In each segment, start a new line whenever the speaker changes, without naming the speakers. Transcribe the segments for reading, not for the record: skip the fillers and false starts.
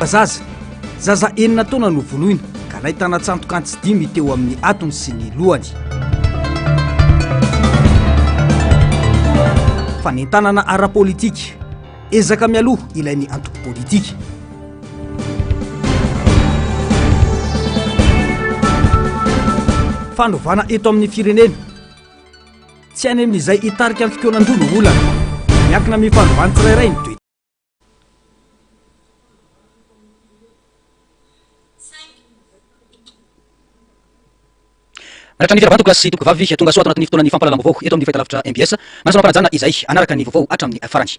zaza enina taona no vonoina ka nahitana tsantokantsy dimy teo amin'ny atony sy ny lohany. Fanentanana ara-politika ezaka mialoha ilain'ny antoko politika. Fanovana eto amin'ny firenena tsy any amin'izay hitarika amin'ny fikonan-dono olana miankina amin'ny fanovana tsirairay ny toetra.
Raha ny firavantoko sy toko vavy tonga soa ato anatin'ny fotoana ny fampalalam vaovao eto amin'ny fahitalavitra MBS manasa mampanajana izay anaraka ny vaovao hatramin'ny farany.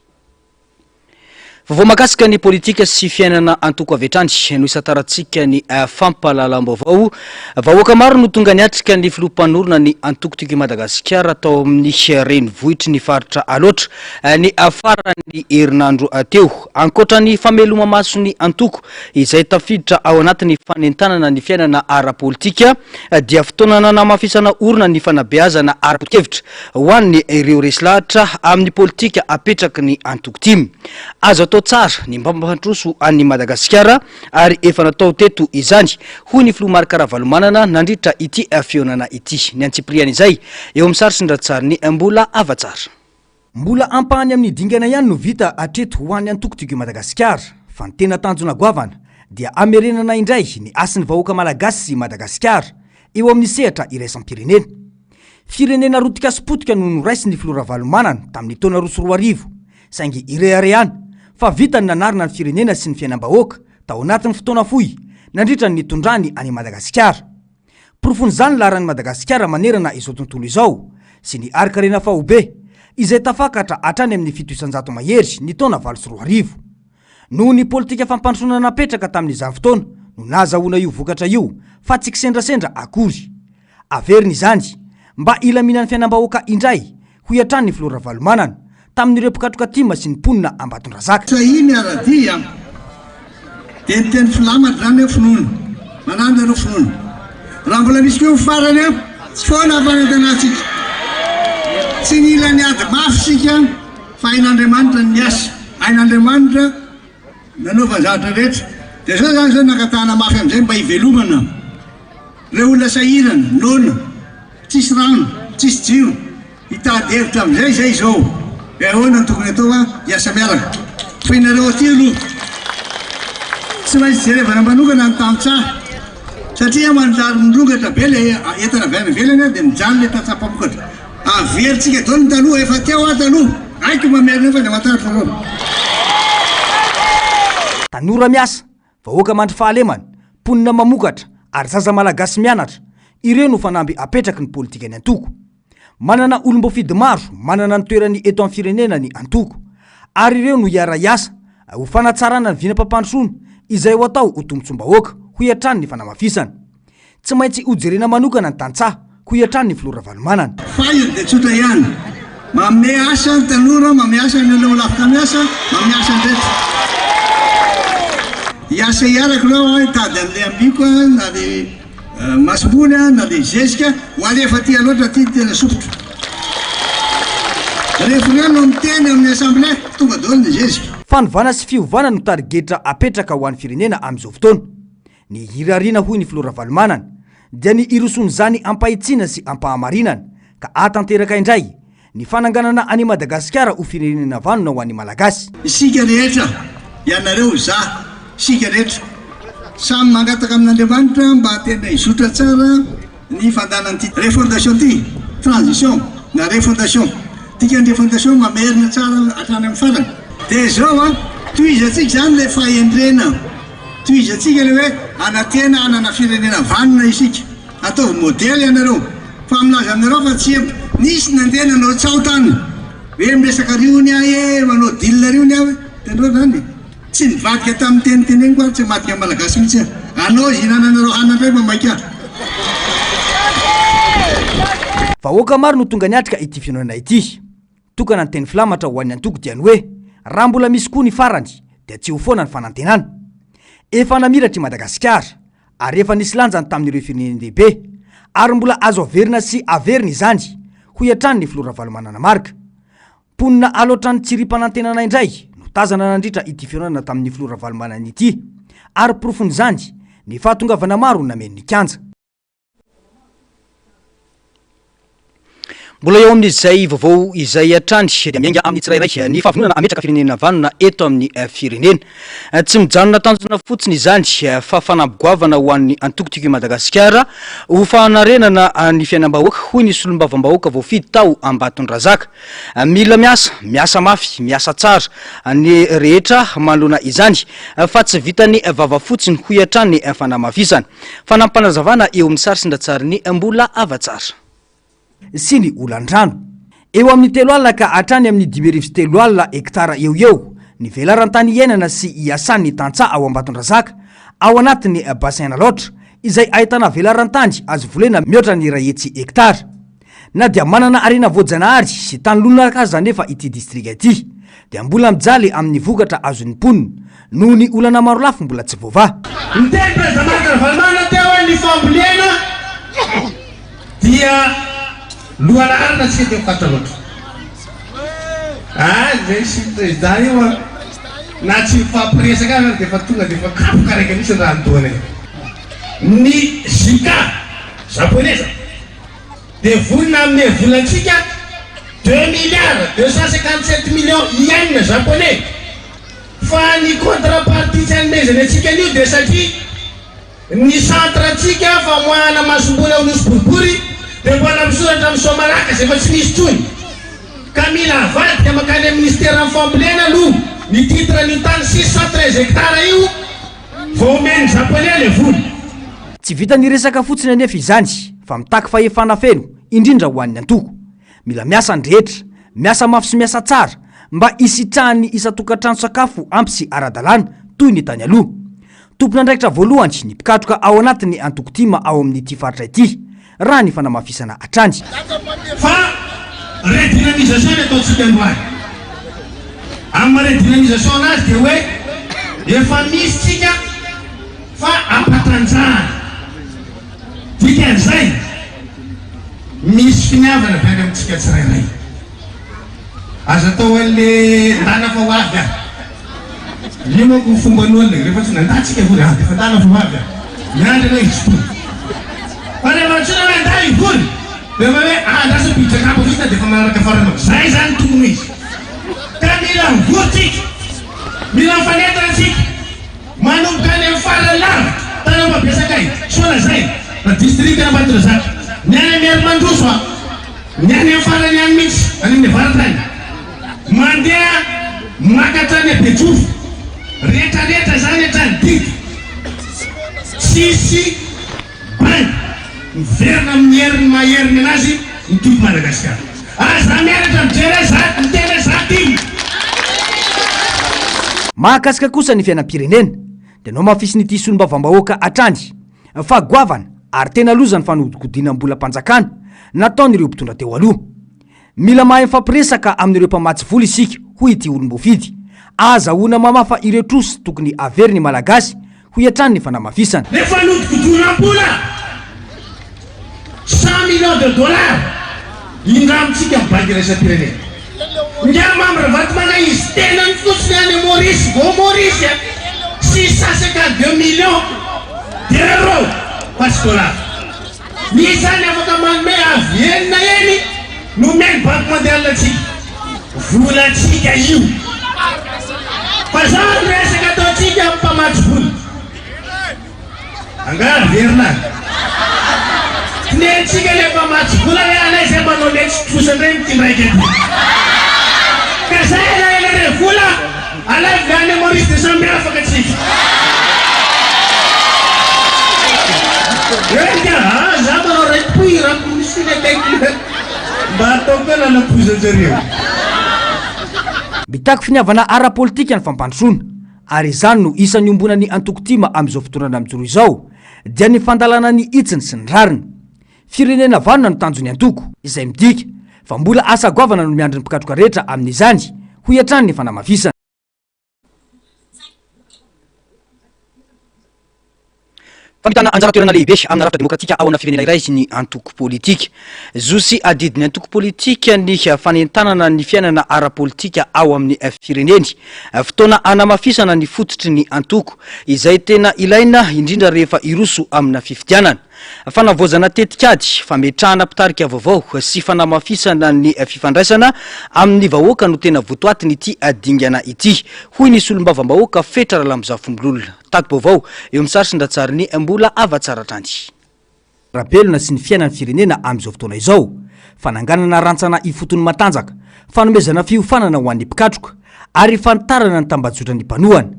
Vaovao mahakasika ny politika sy fiainana antoko avy hatrany no isataratsika ny fampalalam-baovao. Vahoaka maro no tonga niatrika ny filompanorona ny antoko tiky Madagasikara tao amin'ny renivohitry ny faritra aloatra ny farany herinandro teo. Ankoatra ny fameloma maso ny antoko izay tafiditra ao anatin'ny fanentanana ny fiainana ara-politika dia fotoana nanamafisana orona ny fanabeazana ara-potikevitra ho an'ny ireo resilahatra amin'ny politika apetraky ny antoko timy. Azo atao tsara ny mbampantroso an'ny Madagasikara ary efa natao teto izany hoy ny Filoha Marc Ravalomanana nandritra ity fionana ity. Ny antsipriana izay eo amin'ny sary sindratsary ny mbola avatsara.
Mbola ampahany amin'ny dingana ihany no vita atreto ho an'ny antoko tiky Madagasikara fa ny tena tanjona goavana dia amerenana indray ny asin'ny vahoaka malagasy sy Madagasikara eo amin'ny sehatra iraisam-pirenena. Firenena rotika sipotika no noraisin'ny Filoha Ravalomanana tamin'ny taona 2024 saingy irehareana fa vita ny nanarina ny firenena sy ny fiainam-bahoaka tao anatin'ny fotoana fohy nandritra ny tondrany any Madagasikara. Profon'izany laran'ny Madagasikara manerana izao tontolo izao sy ny arikarena fahobe izay tafakatra hatrany amin'ny 700 mahery ny taona 2024. Noho ny politika fampandrosoana napetraka tamin'izany fotoana no nazahoana io vokatra io fa tsy kisendrasendra akory. Averina izany mba ilaminan'ny fiainam-bahoaka indray ho hatrany ny Filoha Ravalomanana tamin'ireo mpikatroka tima sy ny mponina Ambatondrazaka.
Sahiny aradia dia ny teny filamatra zany hoe finoana manana ireo finoana raha mbola misy koa farany a tsy foana fanantenatsika tsy nila ny ady mafy sika fa hain'Andriamanitra ny miasa hain'Andriamanitra nanaova zavatra rehetra dia zao zany zao nakatana mafy amin'izay mba hivelomana ireo olona sahirana nona tsisy rano tsisy jiro hitady hevitra amin'izay zay zao ahoana tokony atao hiasa miaraka fa inareo aty aloha tsy maintsy jerevana manokana ny tamitsaha satria manjary milongatra be le entana avy any ivelany dia mijano le tatsapamokatra averitsika dao ny taloha efa teo ato aloha aiko mamerina fa dia mataritra aloha.
Tanora miasa vahoaka mandry fahalemana mponina mamokatra ary zaza malagasy mianatra ireo no fanamby apetraky ny politika ny antoko. Manana olom-bofidy maro manana ny toerany eto amin'ny firenena ny antoko ary ireo no hiara-iasa ho fanatsarana ny vinam-pampandrosoana izay ho atao ho tombotsom-bahoaka ho hatrany ny fanamafisana. Tsy maintsy hojerena manokana ny tantsaha ho hatrany ny Filoha Ravalomanana.
Faio dia tsotra ihany mame asa ny tanora mame asa ny olona lafika miasa mame asa ny rehetra hiasa hiaraka reo hitady an'le ambiko na le Masboly na le zezika ho alefa ty aloatra ty tena sokotro rehefa reo no miteny amin'ny assemblée tonga daholo ny zezika.
Fanovana sy fiovana no tarigetra apetraka ho an'ny firenena amin'izao fotoana. Ny hirariana hoy ny Filoha Ravalomanana dia ny irosony zany ampahitsiana sy ampahamarinana ka atanteraka indray ny fananganana any Madagasikara ho firenena vanona ho an'ny malagasy.
Isika rehetra ianareo za isika rehetra samy mangataka amin'Andriamanitra mba tena hizotra tsara ny fandanan'ity refondation ty transition na refondation tika ny refondation mamerina tsara hatrany amin'ny farany dia zao toizatsika zany le fahendrena toizatsika le hoe anatena anana firenena vanona isika ataovy modely ianareo fa milaza aminareo fa tsy nisy nandeha nanao tsaotany hoe miresaka riony ahy manao dilina riony ahy tenreo zany tsy nivadika tamin'ny teniteneny koa tsy madika malagasy mihitsy anao zinananareo hanandray mamaika.
Vahoaka maro no tonga niatrika ity fianonana ity. Tokana ny teny filamatra ho an'ny antoko dia ny hoe raha mbola misy koa ny farany dia tsy ho foana ny fanantenana. Efa namiratra i Madagasikara ary efa nisy lanjany tamin'ireo firenena lehibe ary mbola azo averina sy averina izany ho hatrany ny Filoha Ravalomanana marika. Mponina aloatra ny tsiri-panantenana indray no tazana nandritra ity fianonana tamin'ny Filoha Ravalomanana ity ary profon'izany ny fahatongavana maro nameny kanja.
Mbola eo amin'izay vaovao izay atrany dia miainga amin'ny tsirairay ny fahavonona ametraka firenena vanona eto amin'ny firenena. Tsy mijanona tanjona fotsiny izany fa fanamboavana ho an'ny antokotiko i Madagasikara ho fanarenana ny fiainam-bahoaka hoy ny solombavam-bahoaka voafidy tao Ambatondrazaka. Mila miasa mafy, miasa tsara ny rehetra manoloana izany fa tsy vitany vava fotsiny hoy atrany fanamafisana. Fanampanazavana eo amin'ny sary sindatsariny mbola avatsara.
Siny olandrano eo amin'ny 3 alina ka hatrany amin'ny 5.3 alina hektara eo ny velarantany iainana sy iasan'ny tantsa ao Ambatondrazaka ao anatin'ny bassin loatra izay ahitana velarantany azo volena mihoatra ny 2 hektara. Na dia manana arena voajanahary sy tany lonona kaza nefa ity distrika ity dia mbola mijaly amin'ny vokatra azon'ny mponina noho ny olana maro lafo mbola tsy voava.
Luana arna tsy dia fataloatra. Zay sy président io na tsy fampiresaka ary dia fa tonga dia fa kapoka raiky mihitsy raha antoana ny Zika japonaise dia volina amin'ny volantsika 2,257 millions yen japonais fa ny contrepartie tsy anomezany atsika an'io dia satria ny centre atsika famoahana masomboly ao nosy boribory dia mbola misoratra amin'ny somalaka zay fa tsy misy tsony ka mila avadika makany amin'ny ministère amin'ny fambolena aloha ny titre ny tany 613 hektara io vao omeny japonais le voly.
Tsy vita ny resaka fotsiny anefa izany fa mitaky fahefana feno indrindra ho an'ny antoko. Mila miasa ny rehetra, miasa mafy sy miasa tsara mba isitrahany isa-tokantrano sakafo ampy sy ara-dalàna toy ny tany aloha. Tompona andraikitra voalohany ny mpikatroka ao anatin'ny antokotima ao amin'ity faritra ity raha ny fanamafisana atrany.
Fa redynamisation ataontsika androany. Amin'ny redynamisation anazy dia hoe efa misy tsika fa ampatanjahana. Dikan'izay misy finiavana avy any amintsika tsirairay. Azo atao an'le ndana fa ho avy ahy. Io manko fomban'olona rehefa tsy nandatsika vory avy fa ndana fa ho avy ahy. Miandry anao izy toy. Fa rehefa tsy nandahy vory rehefa hoe andrasa bitsakapa fotsiny dia fa manaraka faranao. Zay zany tokony izy. Ka mila mivorytsika, mila mifanentana antsika, manomboka any amin'ny farany lavitra tany Ambabesakay, Soanazay, na distrikta Ambatondrazaka, ny any amin'ny Herimandroso a, ny any amin'ny farany any mihitsy, any amin'ny avaratany. Mandeha makatrany Betsofa, rehetrarehetra zany hatrany Didy. Sisy banky miverina amin'ny heriny maheriny anazy ny toky Madagasikara. Aza miaratra mijery zato mitena zato iny.
Mahakasika kosa ny fiainam-pirenena dia no mafisy n'ity solombavam-bahoaka atrany fa goavana ary tena lozany fanodikodina mbola mpanjakana nataon'ireo mpitondra teo aloha. Mila mahay mifampiresaka amin'ireo mpamatsy vola isika hoy ity olom-bofidy. Azahoana mamafa ireo trosy tokony avery ny malagasy hoy hatrany ny fanamafisana.
Le fanodikodina mbola 100 millions de dollars indramitsika amin'ny banky iraisam-pirenena. Ngia membre vatimana izy tena ny fotsiny any Maurice, go Maurice 652 millions d'euros par dollar. Misy zany afaka manome avy enina eny nomeny banque mondiale atsika. Volatsika io. Fa zany resaka ataontsika amin'ny mpamatsy vola. Angara verina. Nentsika le mpamatsy vola hoe anay zay manao netsy trosany regny ty ndraiky ety. Ka zay elaela vola alay gany Maurice de Sambe afaka tsika. Za manao raiky raha misy akaiky mba ataoko hoe lalapoizany zareo.
Mitaky finiavana ara-politika ny fampandrosoana ary izany no isan'ny ombonany antokotima amin'izao fotoanana mijoro izao dia ny fandalana ny itsiny sy ny rariny. Firenena vanona no tanjony antoko izay midika fa mbola asa goavana no miandry ny mpikatroka rehetra amin'izany hoy hatrany ny fanamafisana.
famitana anjara-toerana lehibe amina rafitra demokratika ao amina firenena iray ny antoko politika zosy adidiny antoko politika ny fanentanana ny fiainana ara-politika ao amin'ny fireneny fotoana anamafisana ny fototry ny antoko izay tena ilaina indrindra rehefa iroso amina fifidianana fanavozana tetikady fametrahana mpitarika vaovao sy fanamafisana ny fifandraisana amin'ny vahoaka no tena votoatiny ity adingana ity hoy ny solom-bava-bahoaka fetra rahalamizafombololona tato vaovao eo amin'ny sarisindra-tsary ny mbola avatsaratrany
rapelona sy ny fiainan'ny firenena amin'izao fotoana izao fananganana rantsana ifotony matanjaka fanomezana fiofanana ho an'ny mpikatroka ary fantarana ny tambajotra ny mpanohana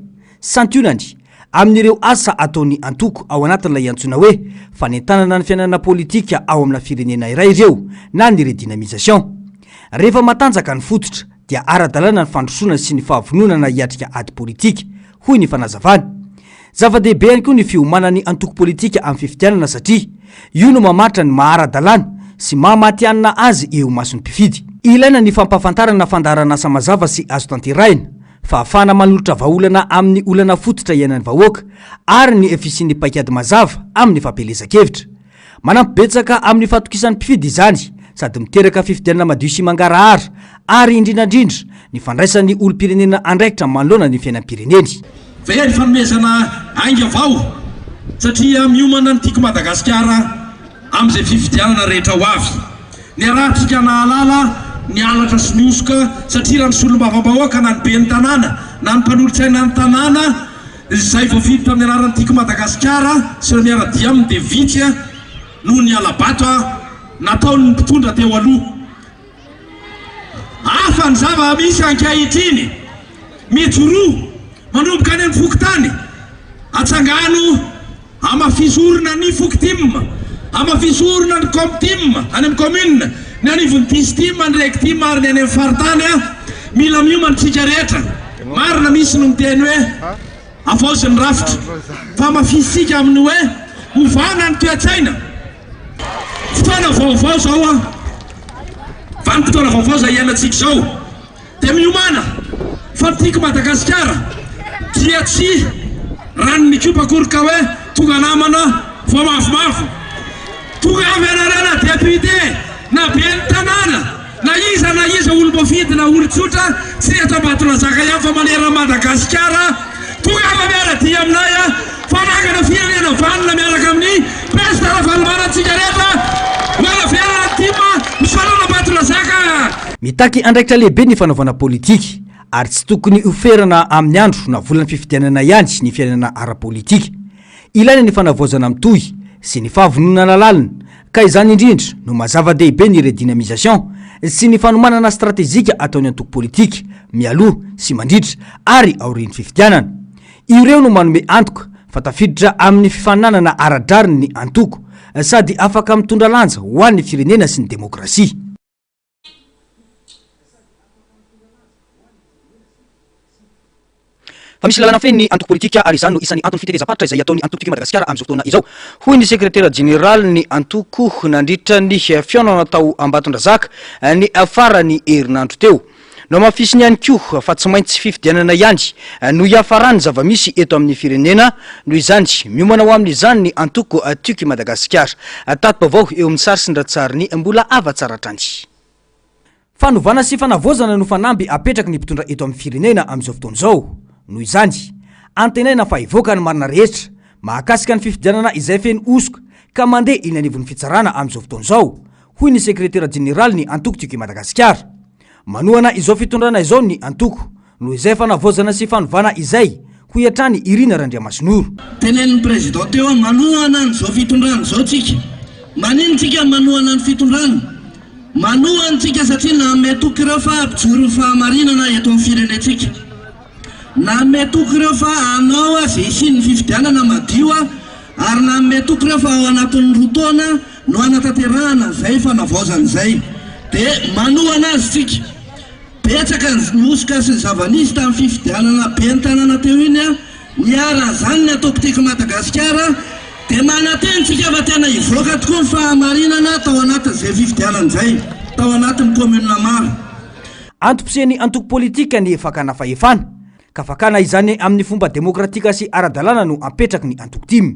santionany amin'ireo asa ataony antoko ao anatin'ilay antsoina hoe fanentanana ny fiainana politika ao amina firenena iray ireo na ny redynamisation rehefa matanjaka ny fototra dia ara-dalàna ny fandrosoana sy ny fahavononana hiatrika ady politika hoy ny fanazavana zava-dehibe ihany koa ny fiomanany antoko politika amin'ny fifidianana satria io no mamatra ny mahara-dalàna sy mahamaty-anina azy eo mason'ny mpifidy ilaina ny fampafantarana fandarana asa mazava sy azo tanterahina fa ahafahana manolotra vahaolana amin'ny olana fototra iainan'ny vahoaka ary ny efisian'ny paikady mazava amin'ny fampelezan-kevitra manampibetsaka amin'ny fahatokisan'ny mpifidy izany sady miteraka fifidianana madio sy mangarahara ary indrindrandrindra ny fandraisan'ny olo-pirenena andraikitra manoloana ny fiainam-pireneny
very fanomezana ainga avao satria miomana ny tiako Madagasikara amin'izay fifidianana rehetra ho avy ny arahatrika nahalala ny alatra sy miosoka satria raha ny solom-bava-bahoaka na ny be ny tanàna na ny mpanolotsaina ny tanàna izay voavidy tamin'ny anarany tiako Madagasikara sy ny miara-dia aminy dia vitsy noho ny alabato nataony ny mpitondra teo aloha hafa ny zava misy ankehitriny mijoroa manomboka any amin'ny fokotany atsangano amafisorona ny fokotim amafisorona ny comtim any amin'ny commune ny anivony tistim ny rektim ary ny any amin'ny faritany mila miomantsika rehetra marina misy no miteny hoe avaozy ny rafitra fa mafisitsika amin'ny hoe hovana ny toetsaina fotoana vaovao zao vanim-potoana vaovao zay iainantsika zao dia miomana fa tiako Madagasikara dia tsy ranony kopakoroka hoe tonga namana voa mafomafo tonga avy anarana député na be ny tanàna na iza olo-boafidy na olo-tsotra tsy eto ambatona zaka ihany fa manera Madagasikara tonga avy miara-dia aminay fanangana firenena vanina miaraka amin'ny presida ravalomanatsika rehetra mana fiarana tima misalana ambatona zaka
mitaky andraikitra lehibe ny fanaovana politika ary tsy tokony oferana amin'ny andro na volana fifidianana ihany ny fiainana ara-politika ilaina ny fanavozana mitohy sy ny fahavononana lalina ka izany indrindra no mazava-dehibe ny redynamisation sy ny fanomanana stratezika ataony antoko politika mialoha sy mandritra ary aorian'ny fifidianana ireo no manome antoka fa tafiditra amin'ny fifananana ara-drariny ny antoko sady afaka mitondra lanja ho an'ny firenena sy ny demokrasia
fa misy lalana feny ny antoko politika ary izany no isan'ny antony fiteteza-paritra izay ataony antoko tiky Madagasikara amin'izao fotoana izao hoy ny sekretera général ny antoko nandritra ny fiaonana tao Ambatondrazaka ny farany herinandro teo no mafisiny ihany koa fa tsy maintsy fifidianana ihany no hiafarany zava-misy eto amin'ny firenena no izany miomana ho amin'izany ny antoko tiky Madagasikara tato vaovao eo amin'ny sarisindra-tsary ny mbola avatsaratrany
fanovana sy fanavozana no fanamby apetraky ny mpitondra eto amin'ny firenena amin'izao fotoana izao no izany antenaina fa ivoaka ny marina rehetra mahakasika ny fifidianana izay feny osoka ka mandeha iny anivon'ny fitsarana amin'izao fotoana izao hoy ny sekretera général ny antoko tiky Madagasikara manohana izao fitondrana izao ny antoko no izay fanavozana sy fanovana izay ho iatrany Irina Randriamasinoro
tenenin'ny président teo manohana n'izao fitondrana izao tsika manino tsika manohana ny fitondrana manohana tsika satria na metoky ireo fa ampijoro fahamarinana eto amin'ny firenetsika na metoky ireo fa anao vesiny fifidianana madio ary na metoky ireo fa ao anatin'ny rotaona no anatanterahana zay fanavozana zay dia manohana azy tsika betsaka ny osoka sy ny zava-nisy tamin'ny fifidianana be ny tanàna teo iny niara zany ny ataoko tiky Madagasikara dia manatentsika fa tena ivoaka tokoa ny fahamarinana tao anatin'izay fifidianana zay tao anatin'ny commune maro
antom-piseny antoko politika ny fakana fahefana ka fakana izany amin'ny fomba demokratika sy ara-dalàna no apetraky ny antoko timy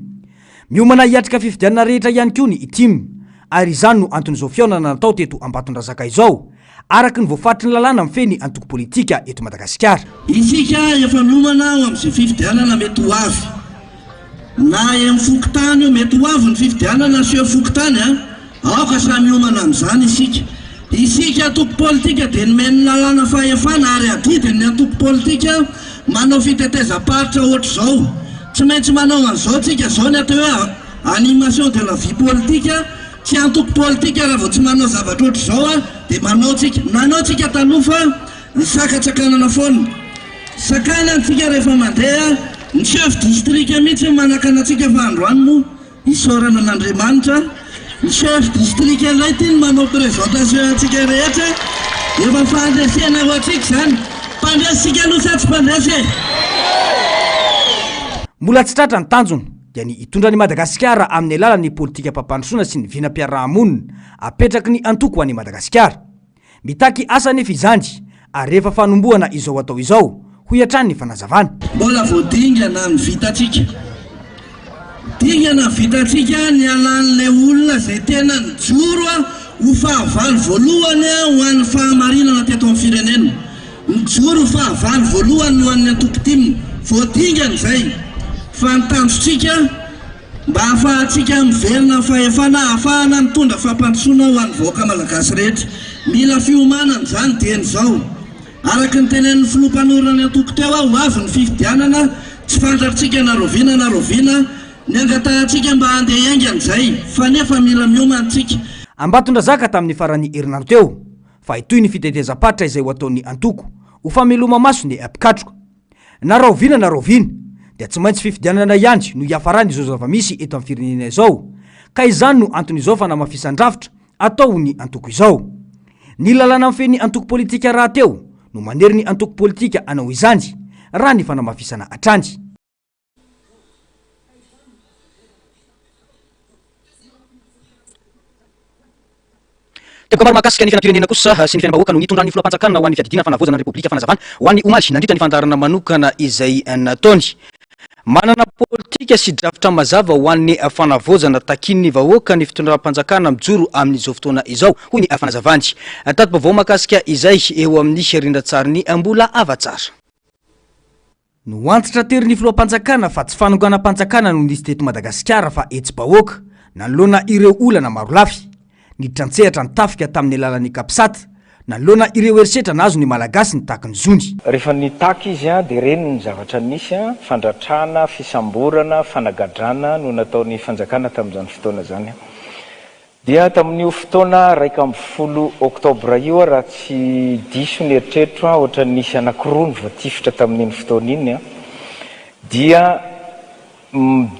miomana hiatrika fifidianana rehetra ihany koa ny itim ary izany no anton'izao fiaonana natao teto Ambatondrazaka izao araky ny voafaritry ny lalàna mifeny antoko politika eto Madagasikara.
Isika efa miomana ao amin'izay fifidianana mety ho avy na amin'ny fokotany io mety ho avy ny fifidianana sy eo fokotany aoka samy miomana amin'izany isika antoko politika dia nomeny lalàna fahefana ary adidiny ny antoko politika manao fitetezam-paritra ohatr'izao tsy maintsy manao an'izao tsika zao ny atao hoe animation de la vie politique tsy antoko politika raha vao tsy manao zavatra ohatr'izao dia nanao tsika taloha fa ny sakatsakanana foana sakana antsika rehefa mandeha ny chef district mihitsy manakana antsika fa androany moa isorana an'Andriamanitra ny chef district ilay ty ny manao présentation antsika rehetra efa fandresena ho antsika zany mpandresitsika aloha sa tsy mpandresy
mbola tsy tratra ny tanjona dia ny hitondra ny Madagasikara amin'ny alalan'ny politika mpampandrosoana sy ny vinam-piarahamonina apetraky ny antoko ho an'ny Madagasikara mitaky asa nefa izany ary rehefa fanombohana izao atao izao ho iatrany ny fanazavana.
Mbola voadingana ny vitatsika dingana vitatsika ny alan'ilay olona zay tena nijoro ho fahavalo voalohany ho an'ny fahamarinana teto amin'ny firenena nijoro ho fahavalo voalohany ho an'ny antoko tim voadingana izay fa nitanjotsika mba ahafahantsika miverina fahefana ahafahana mitondra fampandrosoana ho an'ny vahoaka malagasy rehetra mila fiomanana izany teny izao araky ny tenen'ny filompanorana ny antoko teo ho avy ny fifidianana tsy fantatritsika na roviana ny angatahantsika mba handeha aingan'izay fa nefa mila miomantsika.
Ambatondrazaka tamin'ny faran'ny herinandro teo fa hitoy ny fitetezam-paritra izay ho ataon'ny antoko ho fameloma maso ny apikatroka na roviana dia tsy maintsy fifidianana ihany no hiafarany izao zava-misy eto amin'ny firenena izao ka izany no anton'izao fanamafisan-drafitra atao ny antoko izao ny lalàna mifeny antoko politika raha teo no manery ny antoko politika anao izany raha ny fanamafisana atrany.
Tepkamaro mahakasika ny fianam-pirenena kosa sy ny fiainam-bahoaka no nitondran'ny filoham-panjakana ho an'ny fiadidina fanavozana ny Repoblika Fanazavana ho an'ny omaly nandritra ny fandarana manokana izay nataony. Manana politika sy drafitra mazava ho an'ny fanavozana takin'ny vahoaka ny fitondram-panjakana mijoro amin'izao fotoana izao hoy ny fanazavany. Tato-baovao mahakasika izay eo amin'ny rindran-tsariny mbola avatsara.
No antitra terin'ny filoham-panjakana fa tsy fanonganam-panjakana no nisy teto Madagasikara fa etsy-bahoaka nanoloana ireo olana maro lafy. Ny trantsehatra ny tafika tamin'ny alalan'ny kapisata nanoloana ireo herisetra nazo ny malagasy ny taky ny zony.
Rehefa nitaky izy dia reny ny zavatra nisy fandratrana, fisamborana, fanagadrana no nataon'ny fanjakana tamin'izany fotoana zany. Dia tamin'io fotoana 1 oktobra io raha tsy diso ny eritreritro ohatra nisy anankiroa ny voatifitra tamin'iny fotoana iny dia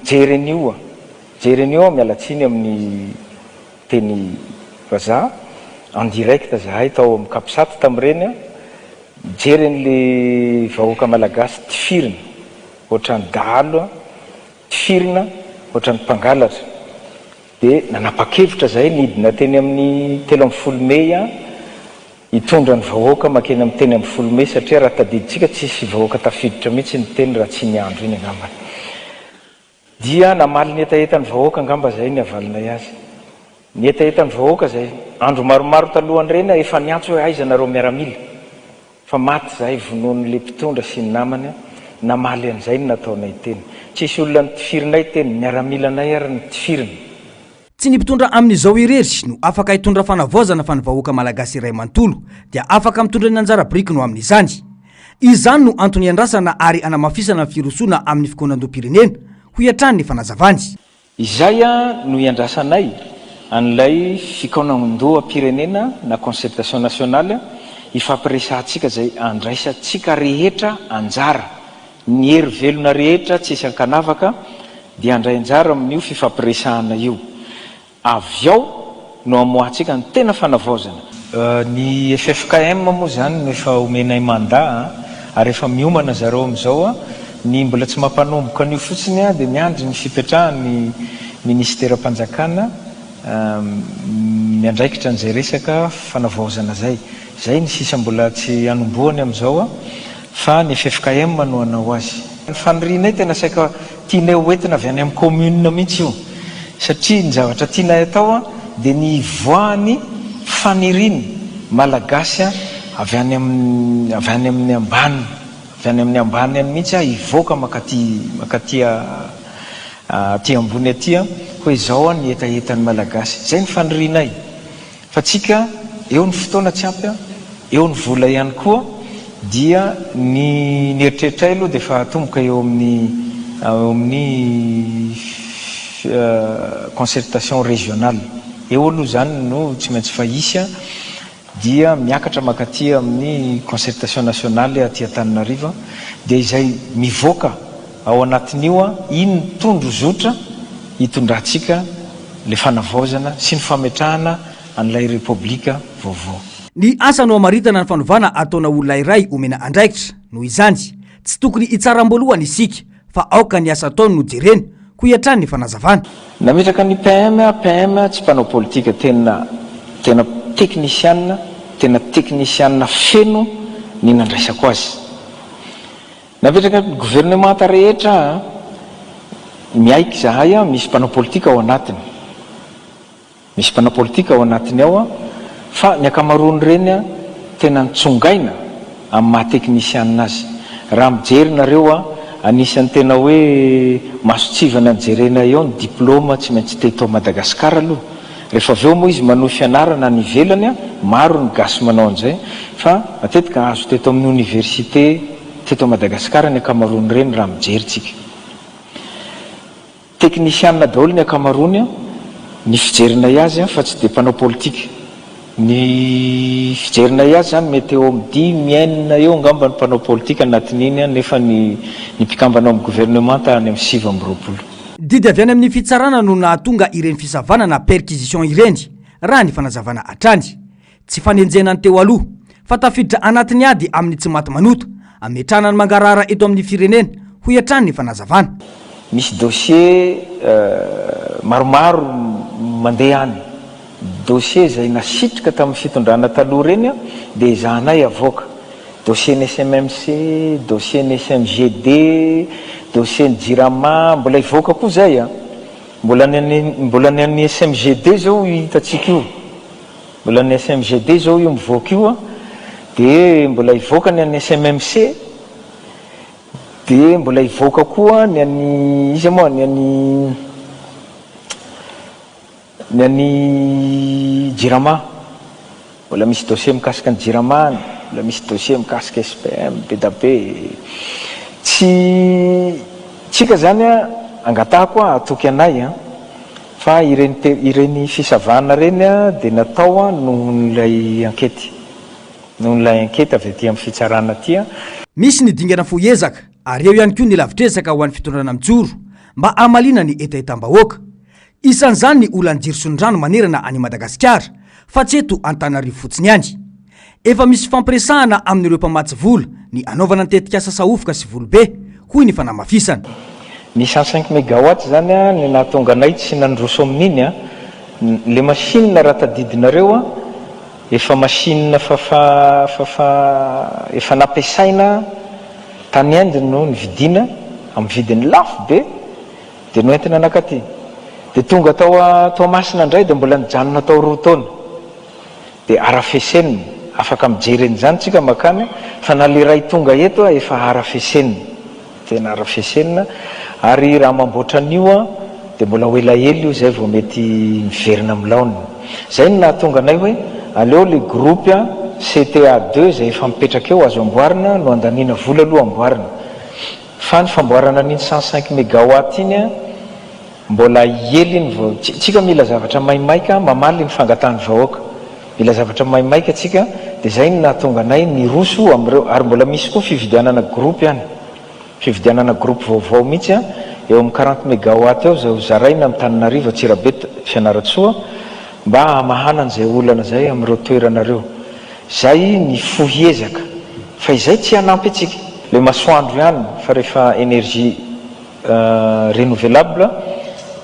jeren'io mialatsiny amin'ny teny vazaha en direct zahay tao amin'ny kapisata tamin'ireny jeren'le vahoaka malagasy tifirina ohatran'ny dalo tifirina ohatran'ny mpangalatra dia nanapa-kevitra zahay nidina teny amin'ny 30 Mey hitondra ny vahoaka makeny amin'ny teny 30 Mey satria raha tadiditsika tsisy vahoaka tafiditra mihitsy ny teny raha tsy niandro iny angambany dia namaly ny etaeta ny vahoaka angamba zay ny avalonay azy ny etaeta ny vahoaka zay andro maromaro talohany reny efa niantso hoe aiza nareo miaramila fa maty zahay vonoan'le mpitondra sy ny namany namaly an'izay ny nataonay teny tsisy olona ny tifirinay teny miaramilanay ary ny tifirina.
Tsy ny mpitondra amin'izao irery no afaka hitondra fanavozana fa ny vahoaka malagasy iray manontolo dia afaka mitondra ny anjara biriky no amin'izany. Izany no antony andrasana ary anamafisana ny firosoana amin'ny fikonan-doam-pirenena ho iatrany ny fanazavany.
Izay no iandrasanay an'ilay fikonan-doam-pirenena na concertation nationale ifampiresahantsika zay andraisantsika rehetra anjara ny hery velona rehetra tsisy ankanavaka dia andray anjara amin'io fifampiresahana io. Avy ao no amoatsika ny tena fanavozana. Ny FFKM moa zany no efa omenay mandat ary efa miomana zareo amin'izao ny mbola tsy mampanomboka an'io fotsiny dia miandry ny fipetrahan'ny ministera-panjakana miandraikitra n'izay resaka fanavozana zay ny sisa mbola tsy anombohany amin'izao fa ny FFKM no anao azy. Ny fanorinay tena saika tiana hoentina avy any amin'ny commune mihitsy io satria ny zavatra tianay atao a dia ny voany faniriny malagasy a avy any amin'ny ambany any mihitsy a ivoaka makaty ambony aty a hoe zao a ny etaetan'ny malagasy. Zay ny fanirinay fa tsika eo ny fotoana tsy ampy a eo ny vola ihany koa dia ny eritreritray aloha dia fa atomboka eo amin'ny concertation régionale eo aloha zany no tsy maintsy fa isy a dia miakatra makaty amin'ny concertation nationale aty Antananarivo dia izay mivoaka ao anatin'io a iny tondro zotra hitondrantsika le fanavaozana sy ny fametrahana an'ilay repoblika vaovao.
Ny asa no amaritana ny fanovana ataona olona iray omena andraikitra noho izany tsy tokony hitsaram-boalohany isika fa aoka ny asa ataony no jereny ko hiatrany ny fanazavana.
Nametraka ny PM tsy mpanao politika tena teknisianina feno ny nandraisako azy. Nametraka ny gouvernemanta rehetra miaiky zahay a misy mpanao politika ao anatiny ao a fa ny akamaroany reny a tena nitsongaina amin'ny mahateknisianina azy. Raha mijerinareo a anisan'ny tena hoe masotsivana nijerena eo ny diplôma tsy maintsy teto Madagasikara aloha. Rehefa aveo moa izy manohy fianarana ny ivelany a maro ny gasy manao an'izay fa matetika azo teto amin'ny université teto Madagasikara ny akamaroany reny raha mijeritsika. Teknisianina daholo ny akamaroany a ny fijerinay azy a fa tsy dia mpanao politika. Ny fijerinay azy zany mety eo amin'ny 10 eo angamba ny mpanao politika anatin'iny a nefa ny mpikambana amin'ny gouvernemanta any amin'ny 7
didy avy any amin'ny fitsarana no nahatonga ireny fisavana na perquisition ireny raha ny fanazavana atrany tsy fanenjenany teo aloha fa tafiditra anatiny ady amin'ny tsy maty manota ametrana ny mangarara eto amin'ny firenena ho iatrany ny fanazavana.
Misy dossier maromaro mandeha any dossier zay nasitrika tamin'ny fitondrana taloha reny a dia izahanay avoaka dossier ny SMMC, dossier ny SMGD, dossier ny Jirama mbola ivoaka koa zay a mbola ny an'ny SMGD zao hitatsika io mbola ny SMGD zao io mivoaka io a dia mbola ivoaka ny an'ny SMMC dia mbola ivoaka koa ny an'ny izy moa ny an'ny Jirama mbola misy dossier mikasika ny Jirama mbola misy dossier mikasika SPM BDB tsika zany a angatahako a atoky anay a fa ireny fisavana reny a dia natao a noho nylay ankety avy aty amin'ny fitsarana aty a.
Misy ny dingana foezaka ary eo ihany koa ny lavitresaka ho an'ny fitondrana mijoro mba amalina ny etaetam-bahoaka. Isan'izany ny olany Jirisondrano manerana any Madagasikara fa tsy eto Antananarivo fotsiny ihany. Efa misy fampiresahana amin'ireo mpamatsy vola ny anaovana ny tetikasa sahofoka sy volobe hoy ny fanamafisana.
Ny 105 mégawatt zany a ny nahatonga anay tsy nandroso amin'iny a le machine raha tadidinareo a efa machine efa nampiasaina tany Inde no nividina amin'ny vidiny lafo be dia noentina anakaty dia tonga tao Masina indray dia mbola nijanona tao 2 taona dia arafesenina afaka mijereny zany tsika makany fa na le ray tonga eto a efa arafesenina tena arafesenina ary raha mamboatra an'io a dia mbola ho elaela io zay vao mety miverina amin'ny laoniny. Zay no nahatonga anay hoe aleo le groupe a CTA2 zay efa mipetraka eo azo amboarina no andaniana vola aloha amboarina fa ny famboarana an'iny 105 mégawatt iny a mbola eliny vao tsika mila zavatra maimaika mamaly ny fangatahany vahoaka mila zavatra maimaika tsika dia zay no nahatonga anay ny roso amin'ireo ary mbola misy koa fividianana groupe ihany fividianana groupe vaovao mihitsy a eo amin'ny 40 mégawatt eo zay ho zaraina amin'ny Tananarivo Atsirabe Fianaratsoa mba hamahana an'izay olana zay amin'ireo toeranareo. Zay ny fohiezaka fa izay tsy hanampy atsika le masoandro ihany fa rehefa énergie renouvelable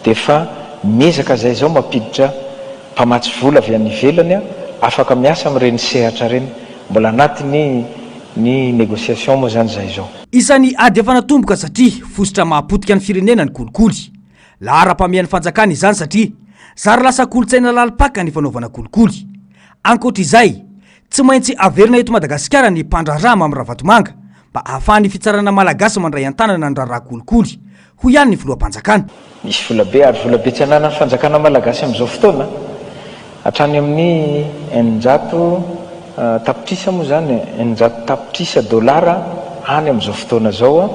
dia fa miezaka zay zao mampiditra mpamatsy vola avy any ivelany a afaka miasa amin'ireny sehatra reny mbola anatiny ny négociation moa zany zay zao.
Isan'ny ady efa natomboka satria fosotra mahapotika ny firenena ny kolikoly. Lahara-pamehan'ny fanjakana izany satria zary lasa kolotsaina lalipaka ny fanaovana kolikoly. Ankoatr'izay, tsy maintsy averina eto Madagasikara ny mpandrarama amin'ny Ravatomanga mba ahafahan'ny fitsarana malagasy mandray an-tanana ny raharaha kolikoly. Hoy ihany ny filoham-panjakana.
Misy volabe ary volabe tsy anana ny fanjakana malagasy amin'izao fotoana hatrany amin'ny 900 tapitrisa moa zany 900 tapitrisa dolara any amin'izao fotoana zao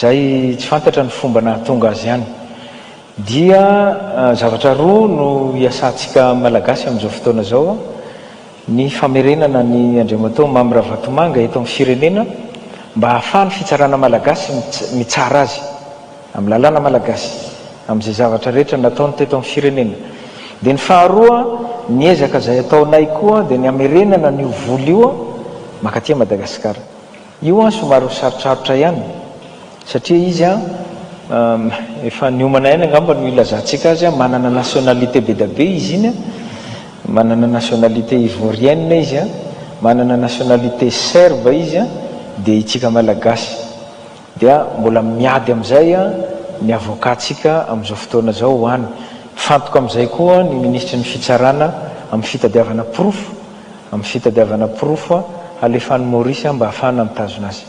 zay tsy fantatra ny fomba nahatonga azy ihany. Dia zavatra roa no iasantsika malagasy amin'izao fotoana zao ny famerenana ny Andriamatoa Mamy Ravatomanga eto amin'ny firenena mba ahafahan'ny fitsarana malagasy mitsara azy amin'ny lalàna malagasy amin'izay zavatra rehetra nataony teto amin'ny firenena. Dia ny faharoa niezaka zay ataonay koa dia ny amerenana ny voly io makatia Madagasikara. Io somary sarotsarotra ihany satria izy efa niomana ihany angamba no ilazantsika azy manana nationalité be da be izy iny manana nationalité ivoirienne izy manana nationalité serbe izy dia itsika malagasy dia mbola miady amin'izay ny avokatsika amin'izao fotoana zao hoany. Fantoka amin'izay koa ny ministra ny fitsarana amin'ny fitadiavana porofo alefany Maurice mba ahafahana mitazona azy.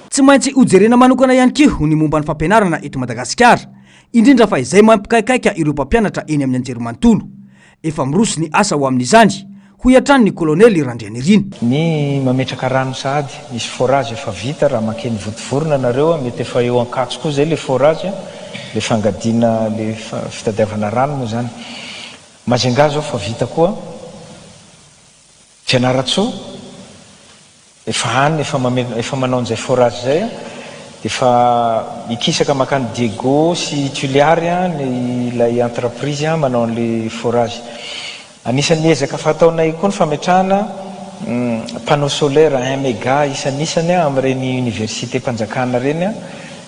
Tsy maintsy hojerena manokana ihany koa ny momba ny fampianarana eto Madagasikara, indrindra fa izay mampikaikaika ireo mpampianatra eny amin'ny anjerimanontolo. Efa miroso ny asa ho amin'izany, hoy hatrany ny kolonely Randrianirina.
Ny mametraka rano sahady misy forage efa vita raha makeny votovorona nareo mety efa eo ankatso koa zay le forage le fangadiana le fitadiavana rano moa zany. Majunga zao fa vita koa Fianaratsoa efa hany efa manao an'izay forage zay efa ikisaka makany Diego sy Tuliary ilay entreprise manao an'le forage. Anisan'ny ezaka fataonay koa ny fametrahana panneau solaire 1 méga isan'isany amin'ireny université mpanjakana reny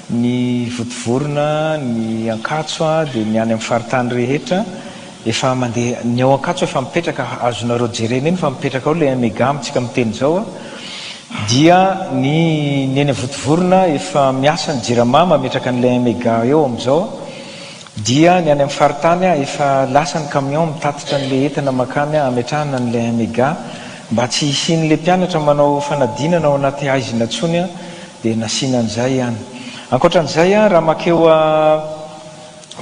ny votovorona ny Ankatso dia ny any amin'ny faritany rehetra efa mandeha ny ao Ankatso efa mipetraka azonareo jerena eny fa mipetraka ao le 1 méga amintsika miteny zao dia ny eny votovorona efa miasa ny jirama mametraka an'le 1 méga eo amin'izao dia ny any amin'ny faritany efa lasa ny camion mitatitra an'le entana makany ametrahana an'le 1 méga mba tsy isian'le mpianatra manao fanadinana ao anaty aizina tsony dia nasiana an'izay ihany. Ankoatran'izay raha makeo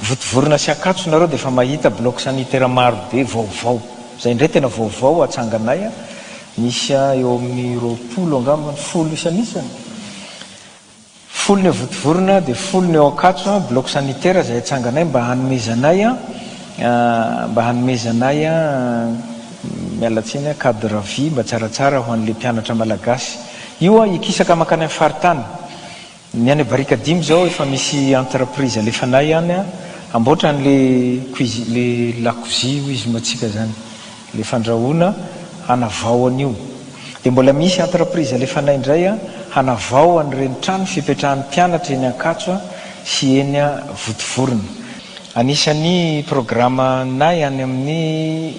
votovorona sy Ankatso nareo dia efa mahita bloc sanitaire maro be vaovao. Zay indray tena vaovao atsanganay misy eo amin'ny 20 angambany 10 isan'isany. 10 ny votovorona dia 10 ny ao Ankatso bloc sanitaire zay atsanganay mba hanomezanay mialatsiny cadre vie mba tsaratsara ho an'le mpianatra malagasy. Io ikisaka makany amin'ny faritany. Ny any Barika Dimy zao efa misy entreprise alefanay ihany amboatra le lakozy izy matsika zany le fandrahoana hanavao an'io. Dia mbola misy entreprise alefanay indray hanavao an'ireny trano fipetrahan'ny mpianatra eny Ankatso sy eny votovorona. Anisan'ny programme nay any amin'ny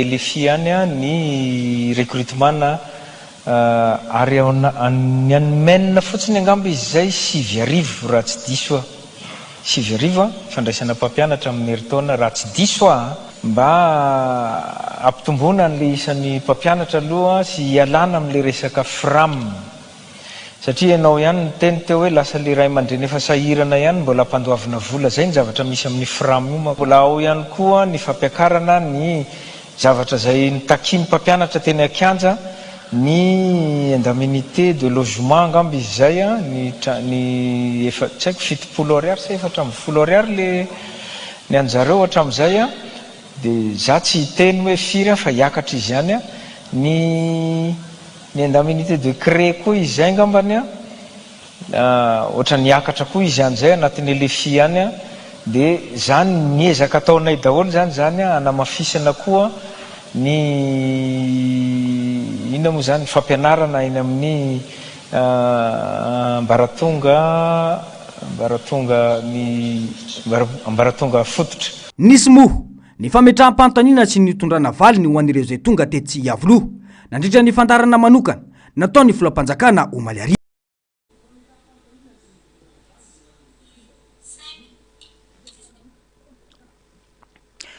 LFI any ny recrutement ary ny anomenina fotsiny angamba izy zay 7,000 raha tsy diso 7,000 fandraisana mpampianatra amin'ny herintaona raha tsy diso mba ampitomboana n'le isan'ny mpampianatra aloha sy ialana amin'le resaka fram satria ianao ihany ny teny teo hoe lasa le ray aman-dreny efa sahirana ihany mbola ampandoavina vola zay ny zavatra misy amin'ny fram io mbola ao ihany koa ny fampiakarana ny zavatra zay nitakiany mpampianatra teny Akianja ny indemnité de logement angamba izy zay ny efa tsy haiko 70 ariary sy 400 ariary le ny anjareo hatramin'izay dia za tsy hiteny hoe firy fa hiakatra izy ihany ny indemnité de cré koa izy zay angambany ohatra niakatra koa izy an'izay anatin'ny LFI ihany dia zany niezaka ataonay daholo zany anamafisana koa ny ina moa zany fampianarana eny amin'ny ambaratonga fototra.
Nisy moa ny fametraham-panontaniana sy ny tondrana valiny ho an'ireo zay tonga tetsy hiavoloha nandritra ny fandarana manokana nataony filoampanjakana omaly ariva.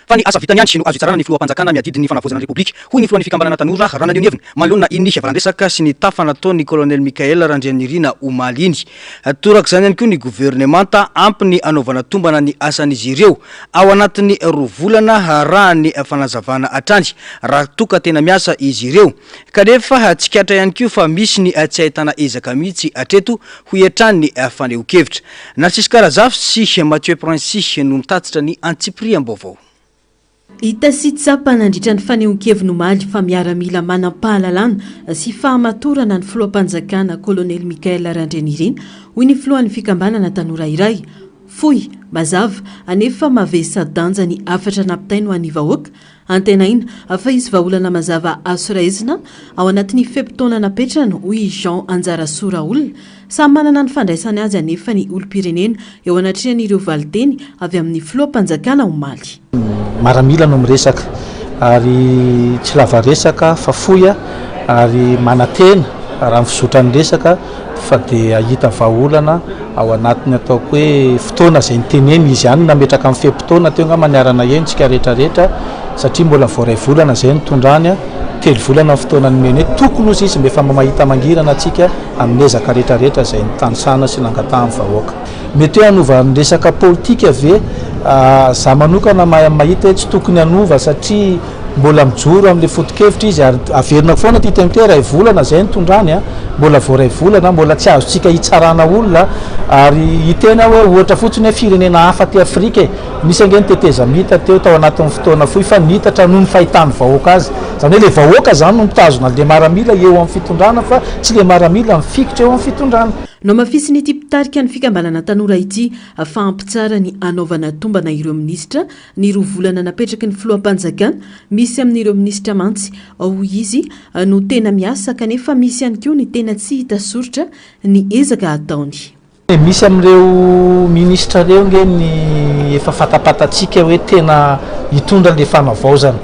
Fa ny asa vitany ihany no azo itsarana ny filoampanjakana miadidy ny fanavozana ny republika hoy ny filohan'ny fikambanana tanora Rana Leonievina manoloana iny havalandresaka sy ny tafa nataony colonel Mikael Randrianirina omaly iny. Toraka zany ihany koa ny gouvernemanta ampy ny anaovana tombana ny asan'izy ireo ao anatin'ny 2 volana raha ny fanazavana atrany raha toka tena miasa izy ireo kanefa tsikatra ihany koa fa misy ny tsy ahitana ezaka mihitsy atreto hoy hatrany ny faneho-kevitra. Narcisse Karazafy sy Mathieu Princy no mitatitra ny Antsipri am-baovao.
Hita sy tsapa nandritra ny faneho-kevitra omaly fa miaramila manam-pahalalana sy fahamatorana ny filoampanjakana colonel Mikael Randrianirina hoy ny filohan'ny fikambanana tanora iray. Foy mazava anefa mavesa danja ny afatra nampitainy ho an'ny vahoaka antena ina afa izy vahaolana mazava asoraezina ao anatin'ny fepitaona napetrana hoy Jean Anjarasoa olona samy manana ny fandraisany azy anefa ny olom-pirenena eo anatrehan'ireo valiteny avy amin'ny filoampanjakana omaly.
Maramila no miresaka ary tsy lava resaka fa foya ary manatena raha mifizotra ny resaka fa dia ahita vahaolana ao anatiny ataoko hoe fotoana izay niteneny izy ihany nametraka amin'ny fepitaona teo nga maniarana eny tsika rehetrarehetra satria mbola voaray volana izay nitondrany 3 volana fotoana ny meny hoe tokony ozy izy mbefa mahita mangirana atsika amin'ny ezaka rehetrarehetra izay nitanisana sy nangatahan'ny vahoaka. Mety hoe hanova ny resaka politika ve za manokana mahita hoe tsy tokony hanova satria mbola mijoro amin'le foto-kevitra izy ary averina foana ty tempotoe 2 volana izay nitondrany mbola voaray volana mbola tsy azotsika hitsarana olona ary hitena hoe ohatra fotsiny hoe firenena hafa ty Afrika misy angeny teteza mita teo tao anatin'ny fotoana fohy fa nitatra noho ny fahitany vahoaka azy zany hoe le vahoaka zany no mitazona le maramila eo amin'ny fitondrana fa tsy le maramila mifikitra eo amin'ny fitondrana.
No mafisy ny tipitarika ny fikambanana tanora ity fahampitsara ny anaovana tombana ireo minisitra ny 2 volana napetraky ny filoampanjakana misy amin'ireo minisitra mantsy ao izy no tena miasa kanefa misy ihany koa ny tena tsy hita soritra ny ezaka ataony.
Misy amin'ireo minisitra reo nge ny efa fatapatatsika hoe tena hitondra le fanavaozana.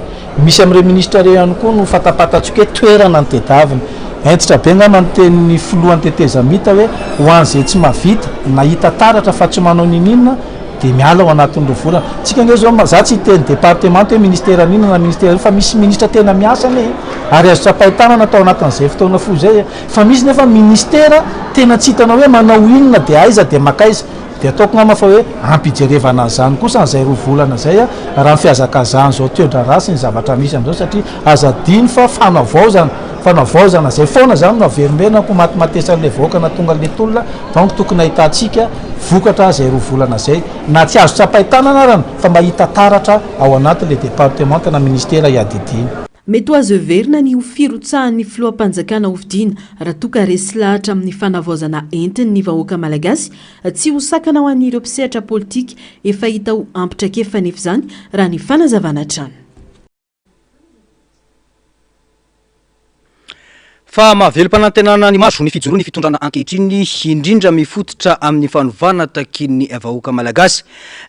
Misy amin'ireo minisitra reo ihany koa no fatapatatsika hoe toerana ny tedaviny. Entitra be nga manoten'ny filohan'ny teteza mita hoe ho an'izay tsy mavita nahita taratra fa tsy manao ninina dia miala ao anatin'ny 2 volana. Tsika nge zao za tsy hiteny departement hoe ministera nina na ministera fa misy ministra tena miasa ne ary azo tsapahitana natao anatin'izay fotoana fo zay fa misy nefa ministera tena tsy hitanao hoe manao inona dia aiza dia makaiza dia ataoko ngama fa hoe ampijerevana an'izany kosa an'izay 2 volana zay raha ny fiazakazany zao teodra rasy ny zavatra misy amin'izao satria azadiny fa fanavaozana zay foana zany no averimbena ko matimatesan'le vahoaka na tonga le tolona donc tokony ahitantsika vokatra zay 2 volana zay na tsy azo tsapahitana anarany fa mahita taratra ao anatin'le département na ministera iadidiny.
Mety azo everina ny firotsahan'ny filoampanjakana hovidiana raha toka resy lahatra amin'ny fanavaozana entiny ny vahoaka malagasy tsy ho sakana ho an'ireo mpisehatra politika efa hita ho ampitrakefa nefa zany raha ny fanazavana trano.
Fa mahavelom-panantenana ny maso ny fijoroany fitondrana ankehitriny indrindra mifototra amin'ny fanovana takin'ny vahoaka malagasy.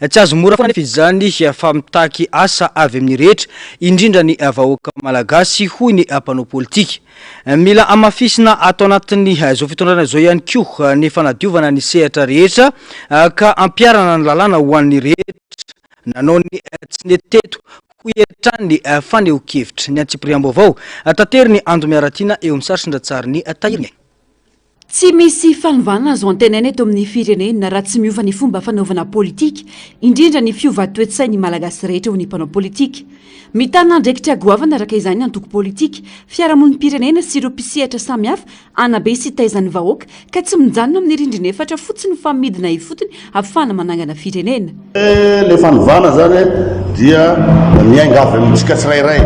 Tsy azo mora foana nefa izany fa mitaky asa avy amin'ny rehetra indrindra ny vahoaka malagasy hoy ny mpanao politika. Mila amafisina atao anatin'ny zao fitondrana zao ihany koa ny fanadiovana ny sehatra rehetra ka ampiarana ny lalàna ho an'ny rehetra nanao ny tsy neteto hoy hatrany faneho-kevitra ny Antsipri am-baovao tantery ny Ando Miaratina eo amin'ny sarisindra-tsary ny Tahiriny.
Tsy misy fanovana azo antenaina eto amin'ny firenena raha tsy miova ny fomba fanaovana politika indrindra ny fiova toe-tsainy malagasy rehetra ho ny mpanao politika. Mitana andraikitra goavana araka izany antoko politika fiarahamonim-pirenena sy ireo mpisehatra samihafa anabe sy taizan'ny vahoaka ka tsy mijanona amin'ny rindrina efatra fotsiny fa midina ifotony ahafahana manangana firenena.
Le fanovana zany dia miaingavy amintsika tsirairay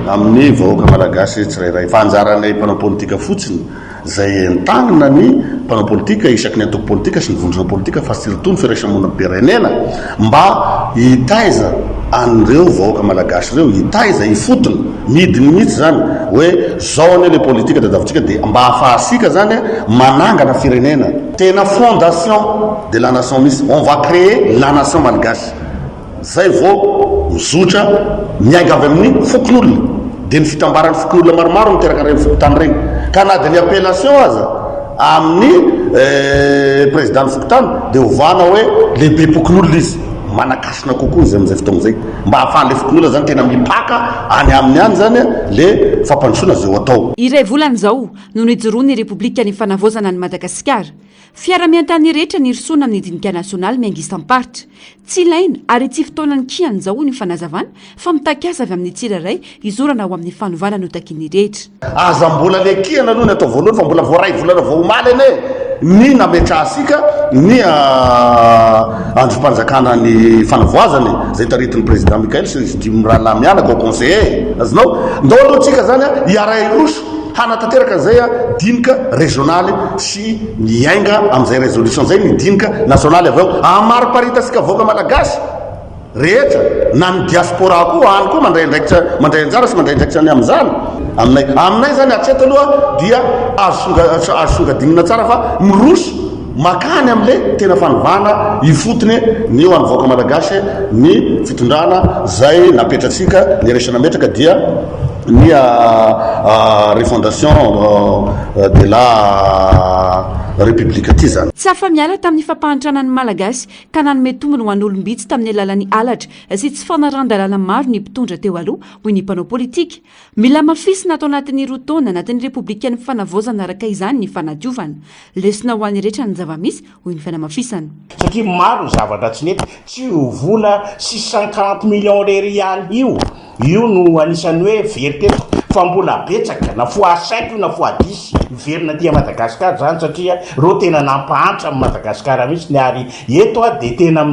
amin'ny vahoaka malagasy tsirairay fanjaranay mpanao politika fotsiny zay ntagnina ny mpanao politika isaky ny antoko politika sy ny vondrona politika fa surtout ny firaisam-monim-pirenena mba hitaiza an'ireo vahoaka malagasy reo hitaiza ifotony midiny mihitsy zany hoe zao ane le politika tadiavintsika dia mba ahafahasika zany manangana firenena tena fondation de la nation misy on va créer la nation malagasy zay vao mizotra miainga avy amin'ny fokon'olona dia ny fitambaran'ny fokon'olona maromaro miteraka reny fokotany regny ka na dia ny appellation aza amin'ny président ny fokotany dia ovana hoe lehibe pokon'olona izy manakasina kokoa izy amin'izay fotoana zay mba hahafahan'le fokon'olona zany tena mipaka any amin'ny any zany le fampandrosoana zay ho atao.
Iray volana izao no nijoroany Repoblika ny fanavozana ny Madagasikara. Fiara-miantany rehetra nirsoana amin'ny dinika nasionaly miangisam-paritra. Tsy ilaina ary tsy fotoanany kiany izao ny fanazavana fa mitakasa avy amin'ny tsirairay izorana ao amin'ny fanovana no takin'ny rehetra.
Aza mbola le kiana aloha ny atao voalohany fa mbola voaray volana vao omaly ane ny nametra asika ny androm-panjakana ny fanavoazany zay taritin'ny président Mikael sy dimy raha mianaka au conseiller azonao ndao alohantsika zany hiaray roso hanatanteraka zay dinika régionaly sy miainga amin'izay résolution zay ny dinika nasionaly avy eo amariparitatsika vaoaka malagasy rehetra na ny diaspora koa any koa mandray anjara sy mandray andraikitra ny amin'izany aminay zany atreto aloha dia azo songadinina tsara fa miroso makany amin'le tena fanovana ifotony ny eo any vaoaka malagasy ny fitondrana zay napetratsika ny resana metraka dia ny refondation de la république ty zany.
Tsy afa-miala tamin'ny fampahantranan'ny malagasy ka nanome tombony ho an'olombitsy tamin'ny alalan'ny alatra sy tsy fanaran-dalàna maro ny mpitondra teo aloha hoy ny mpanao politika. Mila mafisina atao anatin'ny roa taona anatin'ny repoblikan'ny fanavozana araka izany ny fanadiovana. Lesona ho an'ny rehetra ny zava-misy hoy ny fanamafisana.
Satria maro zavatra tsy nety tsy ho vola 640 millions rery ihany io no anisan'ny hoe very teto fa mbola betsaka na fois 5 na fois 10 verina dia Madagasikara zany satria ro tena nampahantra amin'ny Madagasikara mihitsy ny ary eto dia tena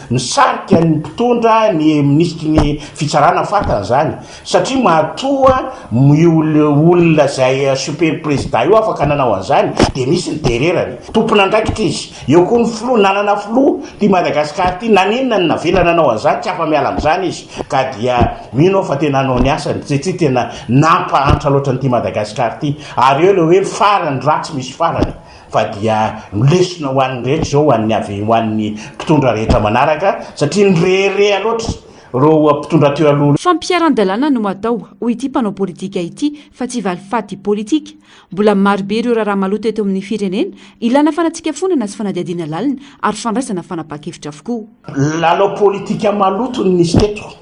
misarika ny mpitondra ny ministry ny fitsarana fatana zany satria mahatoa olona zay super président io afaka nanao an'izany dia misy ny tererany tompona andraikitra izy eo koa ny flo nanana flo ty Madagasikara ty naninona ny navela nanao an'izany tsy afa-miala amin'izany izy ka dia mino fa tena nanao ny asany tsy tena nampahantra loatra nyty Madagasikara ty ary eo le hoe farany ratsy misy farany fa dia lesona ho an'ny rehetra zao hoan'ny avy hoan'ny mpitondra rehetra manaraka satria nyrehere loatra ro mpitondra teo aloha.
Fampiaran-dalàna no atao hoy ity mpanao politika ity fa tsy valifaty politika. Mbola marobe ireo raha maloto eto amin'ny firenena ilana fanatsika fonana sy fanadiadiana lalina ary fandraisana fanapa-kevitra avokoa.
Lalao politika maloto ny nisy teto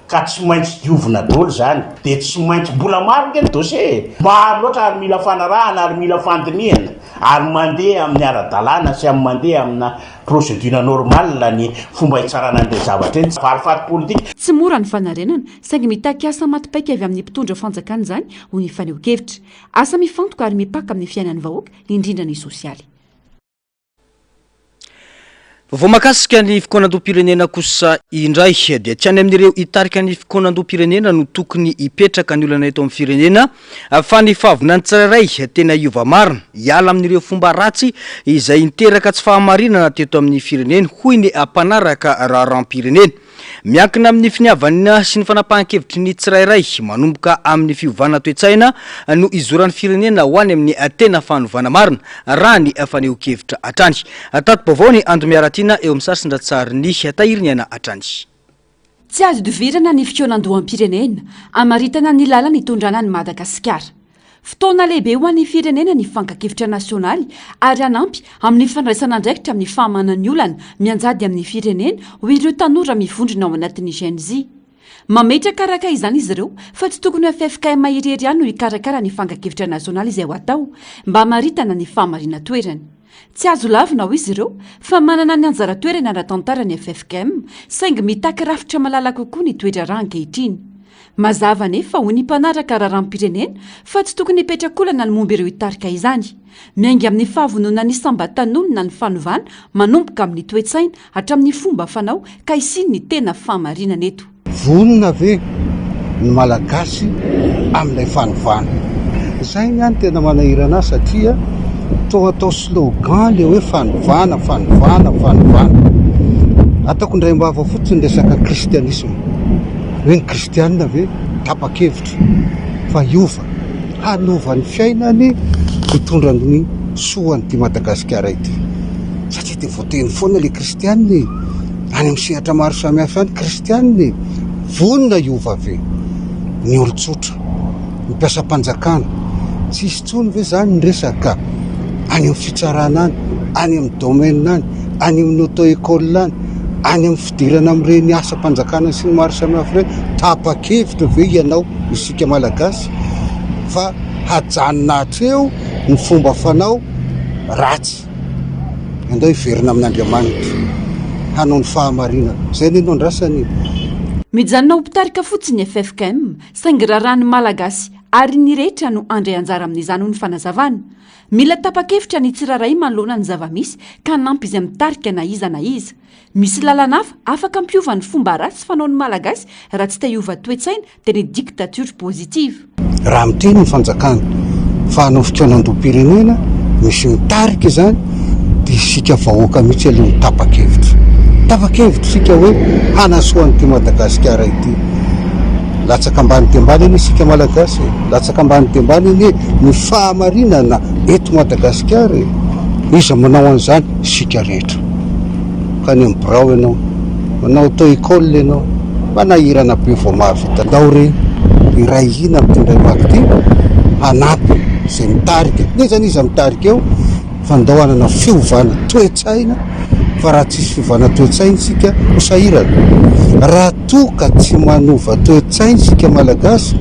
ka tsy maintsy diovina dolo zany dia tsy maintsy mbola maro nge ny dossier maro loatra ary mila fanarahana ary mila fandiniana ary mandeha amin'ny ara-dalàna sy amin'ny mandeha amina procédure normale ny fomba hitsarana an'ilay zavatra eny valifaty politika.
Tsy mora ny fanarenana saingy mitaky asa matipaika avy amin'ny mpitondra fanjakana zany hoy ny faneho-kevitra asa mifantoka ary mipaka amin'ny fiainan'ny vahoaka indrindra ny sosialy.
Vao makasika ny fikonan-doam-pirenena kosa indray dia tsy any amin'ireo hitarika ny fikonan-doam-pirenena no tokony hipetraka ny olana eto amin'ny firenena fa ny fahavonany tsirairay tena iova marina hiala amin'ireo fomba ratsy izay niteraka tsy fahamarinana teto amin'ny firenena hoy ny ampanaraka raharam-pirenena. Miankina amin'ny finiavana sy ny fanapahan-kevitry ny tsirairay manomboka amin'ny fiovana toe-tsaina no izoran'ny firenena ho any amin'ny tena fanovana marina raha ny faneho-kevitra hatrany. Tato-baovao ny Andro Miaratina eo amin'ny sarisin-dratsary ny tahiriniana hatrany.
Tsy azo idovirana ny fikonan-doham-pirenena amaritana ny lalana hitondrana ny Madagasikara. Fotoana lehibe ho an'ny firenena ny fankakevitra nasionaly ary anampy amin'ny fandraisana andraikitra amin'ny fahamanan'ny olana mianjady amin'ny firenena ho ireo tanora mivondrona ao anatin'ny GNZ. Mametraka araka izany izy ireo fa tsy tokony ho FFKM irery ihany no hikarakara ny fankakevitra nasionaly izay ho atao mba hamaritana ny fahamarina toerany. Tsy azo lavina ho izy ireo fa manana ny anjara toerana ara-tantara ny FFKM saingy mitaky rafitra malala kokoa ny toetra raha ankehitriny. Mazava nefa ho ny mpanaraka raharam-pirenena fa tsy tokony hipetrakolana ny momba ireo hitarika izany. Miainga amin'ny fahavonona ny sambatanolona ny fanovana manomboka amin'ny toe-tsaina hatramin'ny fomba fanao ka isiny ny tena fahamarinana eto.
Vonona ve ny malagasy amin'ilay fanovana. Izay ihany tena manahirana satria atao slogan le hoe fanovana. Ataoko indray mbava fotsiny resaka kristianisme. Hoe ny kristianina ve tapa-kevitra fa iova hanova ny fiainany mitondra ny soany ty Madagasikara ity satria dia voateny foana le kristianina any amin'ny sehatra maro samihafa any kristianina vonona iova ve ny olon-tsotra mpiasa-panjakana tsisy tsony ve zany nyresaka any amin'ny fitsarana any, any amin'ny domaine any, any amin'ny auto-école any, any amin'ny fidirana amin'ireny asa-panjakana sy ny maro samihafa ireny, tapa-kevitra ve ianao isika malagasy fa hajanona hatreo ny fomba fanao ratsy andao hiverina amin'Andriamanitra hanao ny fahamarinana zay ny andrasany.
mijanona ho mpitarika fotsiny FFKM saingy raharahany malagasy ary ny rehetra no andray anjara amin'izany ho ny fanazavana. Mila tapa-kevitra ny tsiraray manoloana ny zava-misy ka nampy izay mitarika na iza na iza. Misy lalana hafa afaka ampiova ny fomba ratsy fanaon'ny malagasy raha tsy tahiova toe-tsaina dia ny dictature positive.
Raha miteny ny fanjakana fa hanao fitoanam-pirenena misy mitarika izany dia isika vahoaka mihitsy aloha ny tapa-kevitra. Tapa-kevitra isika hoe hanasoan'ity Madagasikara ity. Latsaka ambany dia ambany iny isika malagasy, latsaka ambany dia ambany iny ny fahamarinana eto Madagasikara. Iza manao an'izany isika rehetra. Ka ny amin'ny birao ianao, manao auto-école ianao, manahirana be vao mahavita ndao reny. Iray hina mitindray maky ity hanampy izay mitarika. Nezany iza mitarika eo fa ndao hanana fiovana toe-tsaina, fa raha tsisy fiovana toe-tsaina isika ho sahirana. Raha toka tsy manova toe-tsaina isika malagasy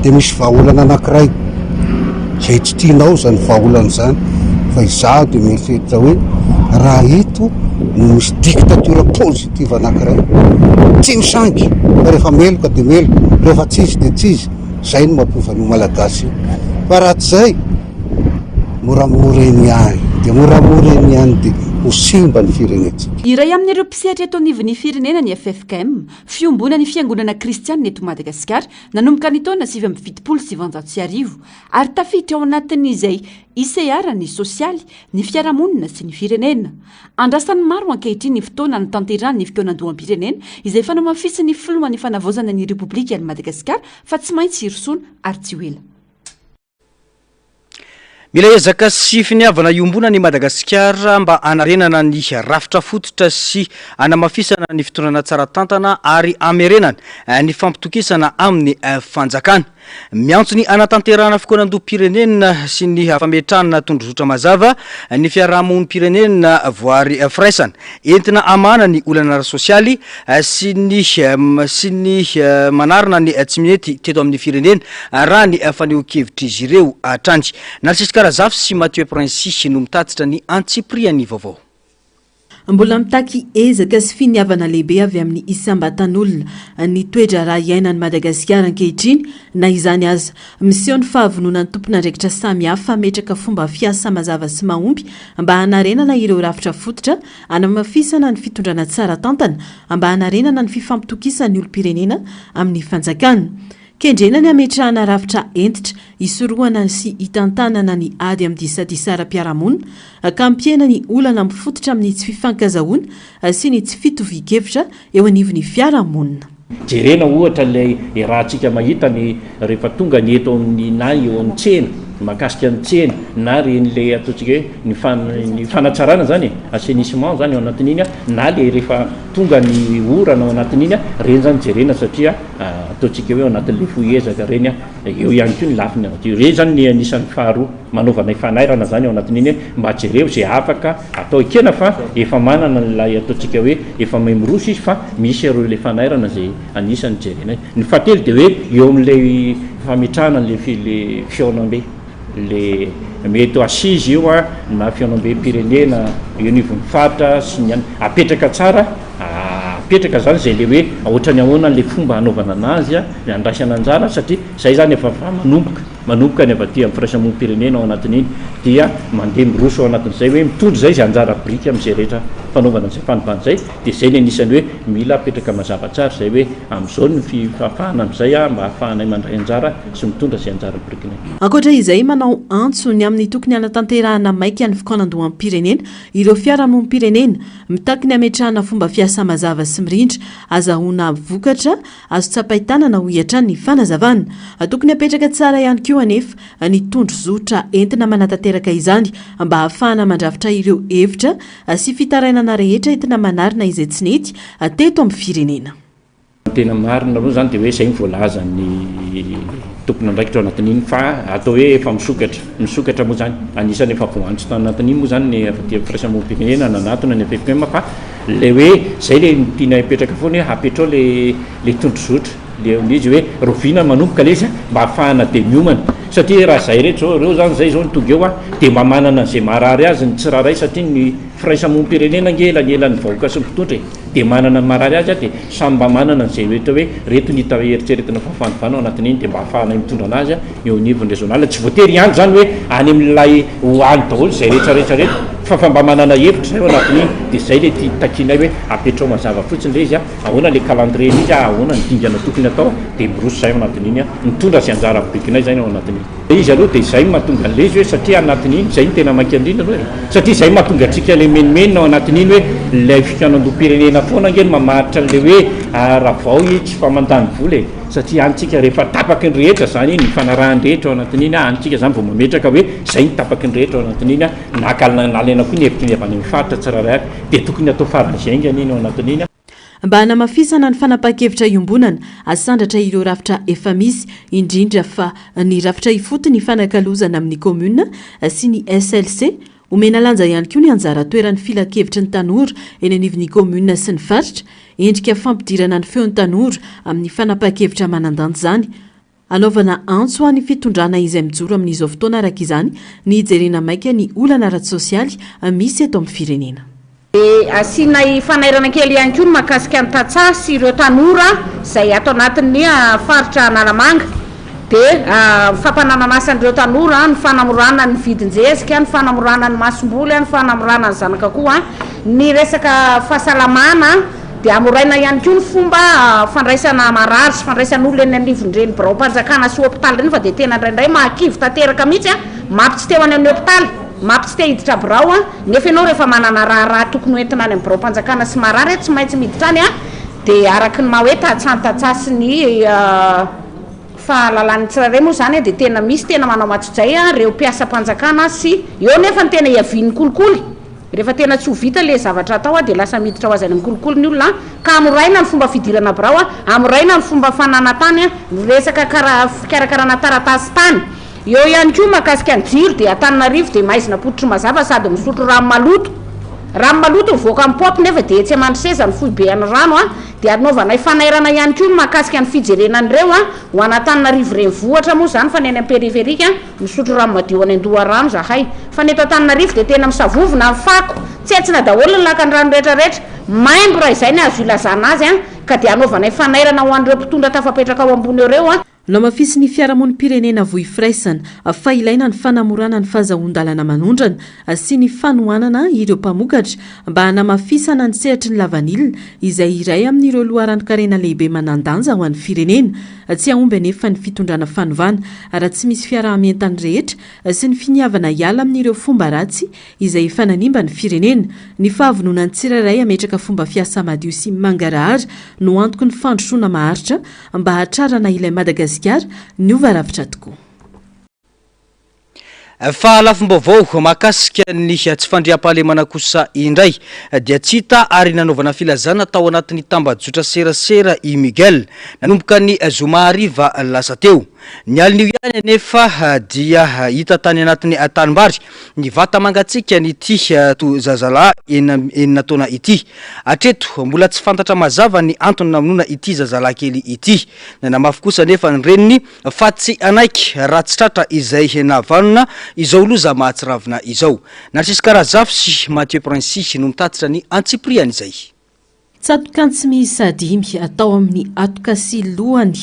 dia misy vahaolana anankiray izay tsy tianao zany vahaolana izany, fa izaho dia mieritreritra hoe raha ito no misy dictature positive anankiray tsy misangy fa rehefa meloka dia meloka, rehefa tsisy dia tsisy, zay no mampiova ny malagasy. Fa raha tsy zay moramoreny any dia moramoreny any dia ho simba ny firenetsika.
Iray amin'ireo mpisehatra eto anivon'ny firenena ny FFKM fiombona ny fiangonana kristianina eto Madagasikara nanomboka ny taona 1970 ary tafiditra ao anatin'izay ICR ny sosialy, ny fiarahamonina sy ny firenena. Andrasan'ny maro ankehitriny ny fotoana ny tanterahany ny fitoanandoham-pirenena izay fanamafisiny filohan'ny fanavaozana ny Repoblika ny Madagasikara fa tsy maintsy hirosoana ary tsy ho ela.
Mila ezaka sy finiavana iombona ny Madagasikara mba anarenana ny rafitra fototra sy anamafisana ny fitondrana tsara tantana ary amerenana ny fampitokisana amin'ny fanjakana. Miantso ny anatanterahana fikonan-doham-pirenena sy ny fametrahana tondrozotra mazava ny fiarahamonim-pirenena voary firaisana entina amana ny olana sosialy sy ny manarina ny tsy mety teto amin'ny firenena raha ny faneho-kevitra izy ireo atrany. Nalisisikara zafy sy Mathieu Prince no mitatitra ny antsipriany vaovao.
Mbola mitaky ezaka sy finiavana lehibe avy amin'ny isambatan'olona ny toetra raha iainan'ny Madagasikara ankehitriny na izany aza miseho ny fahavonona ny tompon'andraikitra samihafa metraka fomba fiasa mazava sy mahomby mba hanarenana ireo rafitra fototra anamafisana ny fitondrana tsara tantana mba hanarenana ny fifampitokisany olom-pirenena amin'ny fanjakana. Kendrena ny ametrahana rafitra entitra isorohana sy hitantanana ny ady amin'ny disadisara-piarahamonina kampiena ny olana mifototra amin'ny tsy fifankazahoana sy ny tsy fitovian-kevitra eo anivon'ny fiarahamonina.
Jerena ohatra ilay rahantsika mahita ny rehefa tonga ny eto amin'ny na eo amin'ny tsena mahakasika ny tsena na ren'ilay ataontsika hoe ny fanatsarana zany assainissement zany ao anatin'iny na le rehefa tonga ny orana ao anatin'iny reny zany jerena satria ataontsika hoe ao anatin'le foezaka reny eo ihany koa ny lafiny reny zany ny anisan'ny faharoa manaovana fanairana zany ao anatin'iny mba jereo zay afaka atao ekena fa efa manana nylay ataontsika hoe efa maimoroso izy fa misy areo le fanairana zay anisan'ny jerena. Ny fahatelo dia hoe eo amin'ilay fametrahana le fiaonam-be le mety assise io na fiaonam-be pirenena eo nivon'ny fatra sy ny apetraka tsara apetraka zany zay le hoe ohatrany ahoana le fomba hanaovana anazy andraisana anjara satria zay zany efa manomboka ny avaty amin'ny firaisamonim-pirenena ao anatin'iny dia mandeha miroso ao anatin'izay hoe mitondro zay zay anjara brika amin'izay rehetra fanaovana an'izay fanompany zay dia zay ny anisany hoe mila apetraka mazava tsara zay hoe amin'izao ny fifahafahana amin'izay mba hahafahanay mandray anjara sy mitondra zay anjara brikinay.
Ankoatra izay manao antso ny amin'ny tokony anatanterahana maika ny fikonan-doham-pirenena ireo fiarahamonim-pirenena mitaky ny ametrahana fomba fiasa mazava sy mirindra azahoana vokatra azo tsapahitanana ho hiatra ny fanazavana. Tokony apetraka tsara ihany koa anefa ny tondrozotra entina manatanteraka izany mba hahafahana mandrafitra ireo hevitra sy fitarainana rehetra entina manarina izay tsy nety teto amin'ny firenena.
tena marina aloha zany de hoe zay mivoalaza ny tompona andraikitra ao anatin'iny fa atao hoe efa misokatra moa zany anisany efa voantsy tany anatin'iny moa zany ny afaty firaisamoam-pirenena nanatona ny APPM fa le hoe zay le tiana hipetraka foana hoe hapetrao le tondrozotra le izy hoe rovina manomboka le izy mba ahafahana de miomana satria raha zay rehetra zao reo zany zay zao nytonga eo de mba manana zay marary azy ny tsiraray satria ny firaisamoam-pirenena ngelanyelan'ny vahoaka sy mpitondra de manana ny marary azy de samy mba manana zay rehetra hoe reto ny hita eritreretina fahafanivana ao anatin'iny de mba ahafahana mitondra anazy eo anivony rezonala tsy voatery andro zany hoe any amin'ilay hoany daholo zay rehetrarehetra fa mba manana hevitra zay ao anatin'iny de zay le takinay hoe apetrao mazava fotsiny le izy ahoana le calendrier izy ahoana ny dingana tokony atao de miroso zay ao anatin'iny mitondra zay anjara bikinay zay ao anatin'iny izy aloha de zay mahatonga le izy hoe satria anatin'iny zay ny tena mankandrina hoe satria zay mahatonga atsika le menimenina ao anatin'iny hoe lay fikanandom-pirenena foana ngeny mamaritra le hoe ravao i tsy famandany vola satria anytsika rehefa tapaky ny rehetra zany ny fanarahany rehetra ao anatin'iny anytsika zany vao mametraka hoe zay ny tapaky ny rehetra ao anatin'iny nalena koa ny hevitra ny avy any amin'ny faritra tsiraray de tokony atao faranzaingany iny ao anatin'iny
mba hanamafisana ny fanapa-kevitra iombonana asandratra ireo rafitra efa misy indrindra fa ny rafitra ifotony fanakalozana amin'ny commune sy ny SLC omena lanja ihany koa ny anjara toeran'ny filakevitry ny tanora eny anivon'ny commune sy ny faritra endrika fampidirana ny feon'ny tanora amin'ny fanapa-kevitra manandanty zany anaovana antso ho an'ny fitondrana izay mijoro amin'izao fotoana araka izany ny jerena maika ny olana ara-tsosialy misy eto amin'ny firenena
asiana fanairana kely ihany koa mahakasika ny tatsaha sy ireo tanora zay atao anatin'ny faritra Analamanga de fampanananasan'ireo tanora ny fanamorana ny vidinjezika ny fanamorana ny masomboly ny fanamorana ny zanaka koa ny resaka fahasalamana de amoraina ihany koa ny fomba fandraisana marary sy fandraisan'olona eny anivon'ireny birao-mpanjakana sy hôpitaly reny fa de tena indraindray mahakivy tanteraka mihitsy mampitsy teo any amin'ny hôpitaly mampitsy te hiditra birao nefa ianao rehefa manana raha tokony hoentina any amin'ny birao-mpanjakana sy marary tsy maintsy miditra any de araky ny maha hoe tatsantatsa sy ny fahalalany tsirairay moa zany de tena misy tena manao matsodzay reo mpiasa-mpanjakana sy eo nefa ny tena iavian'ny kolikoly rehefa tena tsy ho vita le zavatra atao de lasa miditra ho azy any amin'ny kolikoly ny olona ka amoraina ny fomba fidirana birao amoraina ny fomba fananatany resaka fikarakarana taratasy tany eo ihany koa mahakasika ny jiro de Antananarivo de maizina pototry mazava sady misotro rano maloto mivoaka amin'ny popy nefa de tsy amandriseza ny foibe any rano de anaovanay fanairana ihany koa mahakasika ny fijerenan'ireo ho an'Antananarivo renivohitra moa zany fa ny any periférika misotro rano madio any andoha rano zahay fa ny eto Antananarivo de tena misavovona ny fako tsetsina daholo ny lakan'ny rano rehetrarehetra maimbo raha izay ny azo ilazana azy ka de anaovanay fanairana ho an'ireo mpitondra tafapetraka ao ambony ireo
no mafisy ny fiarahamonimpirenena vohy firaisana fa ilaina ny fanamorana ny fahazahon-dalana manondrana sy ny fanohanana ireo mpamokatra mba hanamafisana ny sehatry ny lavanilina izay iray amin'ireo loharano-karena lehibe manandanja ho an'ny firenena tsy aomby nefa ny fitondrana fanovana raha tsy misy fiarahamientany rehetra sy ny finiavana hiala amin'ireo fomba ratsy izay fananimba ny firenena ny fahavononany tsirairay ametraka fomba fiasa madio sy mangarahara no antoko ny fandrosoana maharitra mba hatrarana ilay Madagasikara ny ovarafitra tokoa
fa lafim-baovao mahakasika ny tsy fandriam-pahalemana kosa indray dia tsy hita ary nanaovana filazana tao anatin'ny tambajotra serasera i Miguel nanomboka ny zoma hariva lasa teo ny alin'io ihany nefa dia hita tany anatin'ny tanimbary ny vata mangatsika nyity zazalahy enina taona ity atreto mbola tsy fantatra mazava ny antony namonona ity zazalahy kely ity namafy kosa nefa ny reniny fa tsy anaiky raha tsy tratra izay navanona izao loza mahatsiravina izao Narcisse Karazafy sy Mathieu Princy no mitatitra ny antsipriany izay
tsatokantsy miisa dimy atao amin'ny atokasy lohany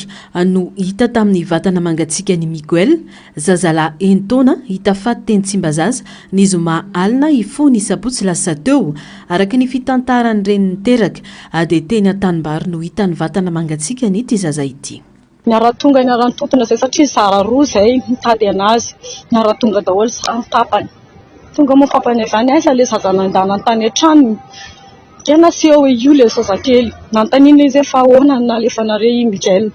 no hita tamin'ny vatana mangatsika ny Miguel zazalahy entona hita faty teny Tsimbazaza ny zoma alina ifony sabotsy lasa teo araka ny fitantarany reny niteraka de teny Antanimbary no hita ny vatana mangatsika ny ity zaza ity
niaratonga niarantompona zay satria zara roa zay mitady anazy niaratonga daholo samy tapany tonga moa papany avany aisa le zaza nandana antany an-trano tena sy eo io le zazakely nantanina izy efa ahoana nalefanare i Miguel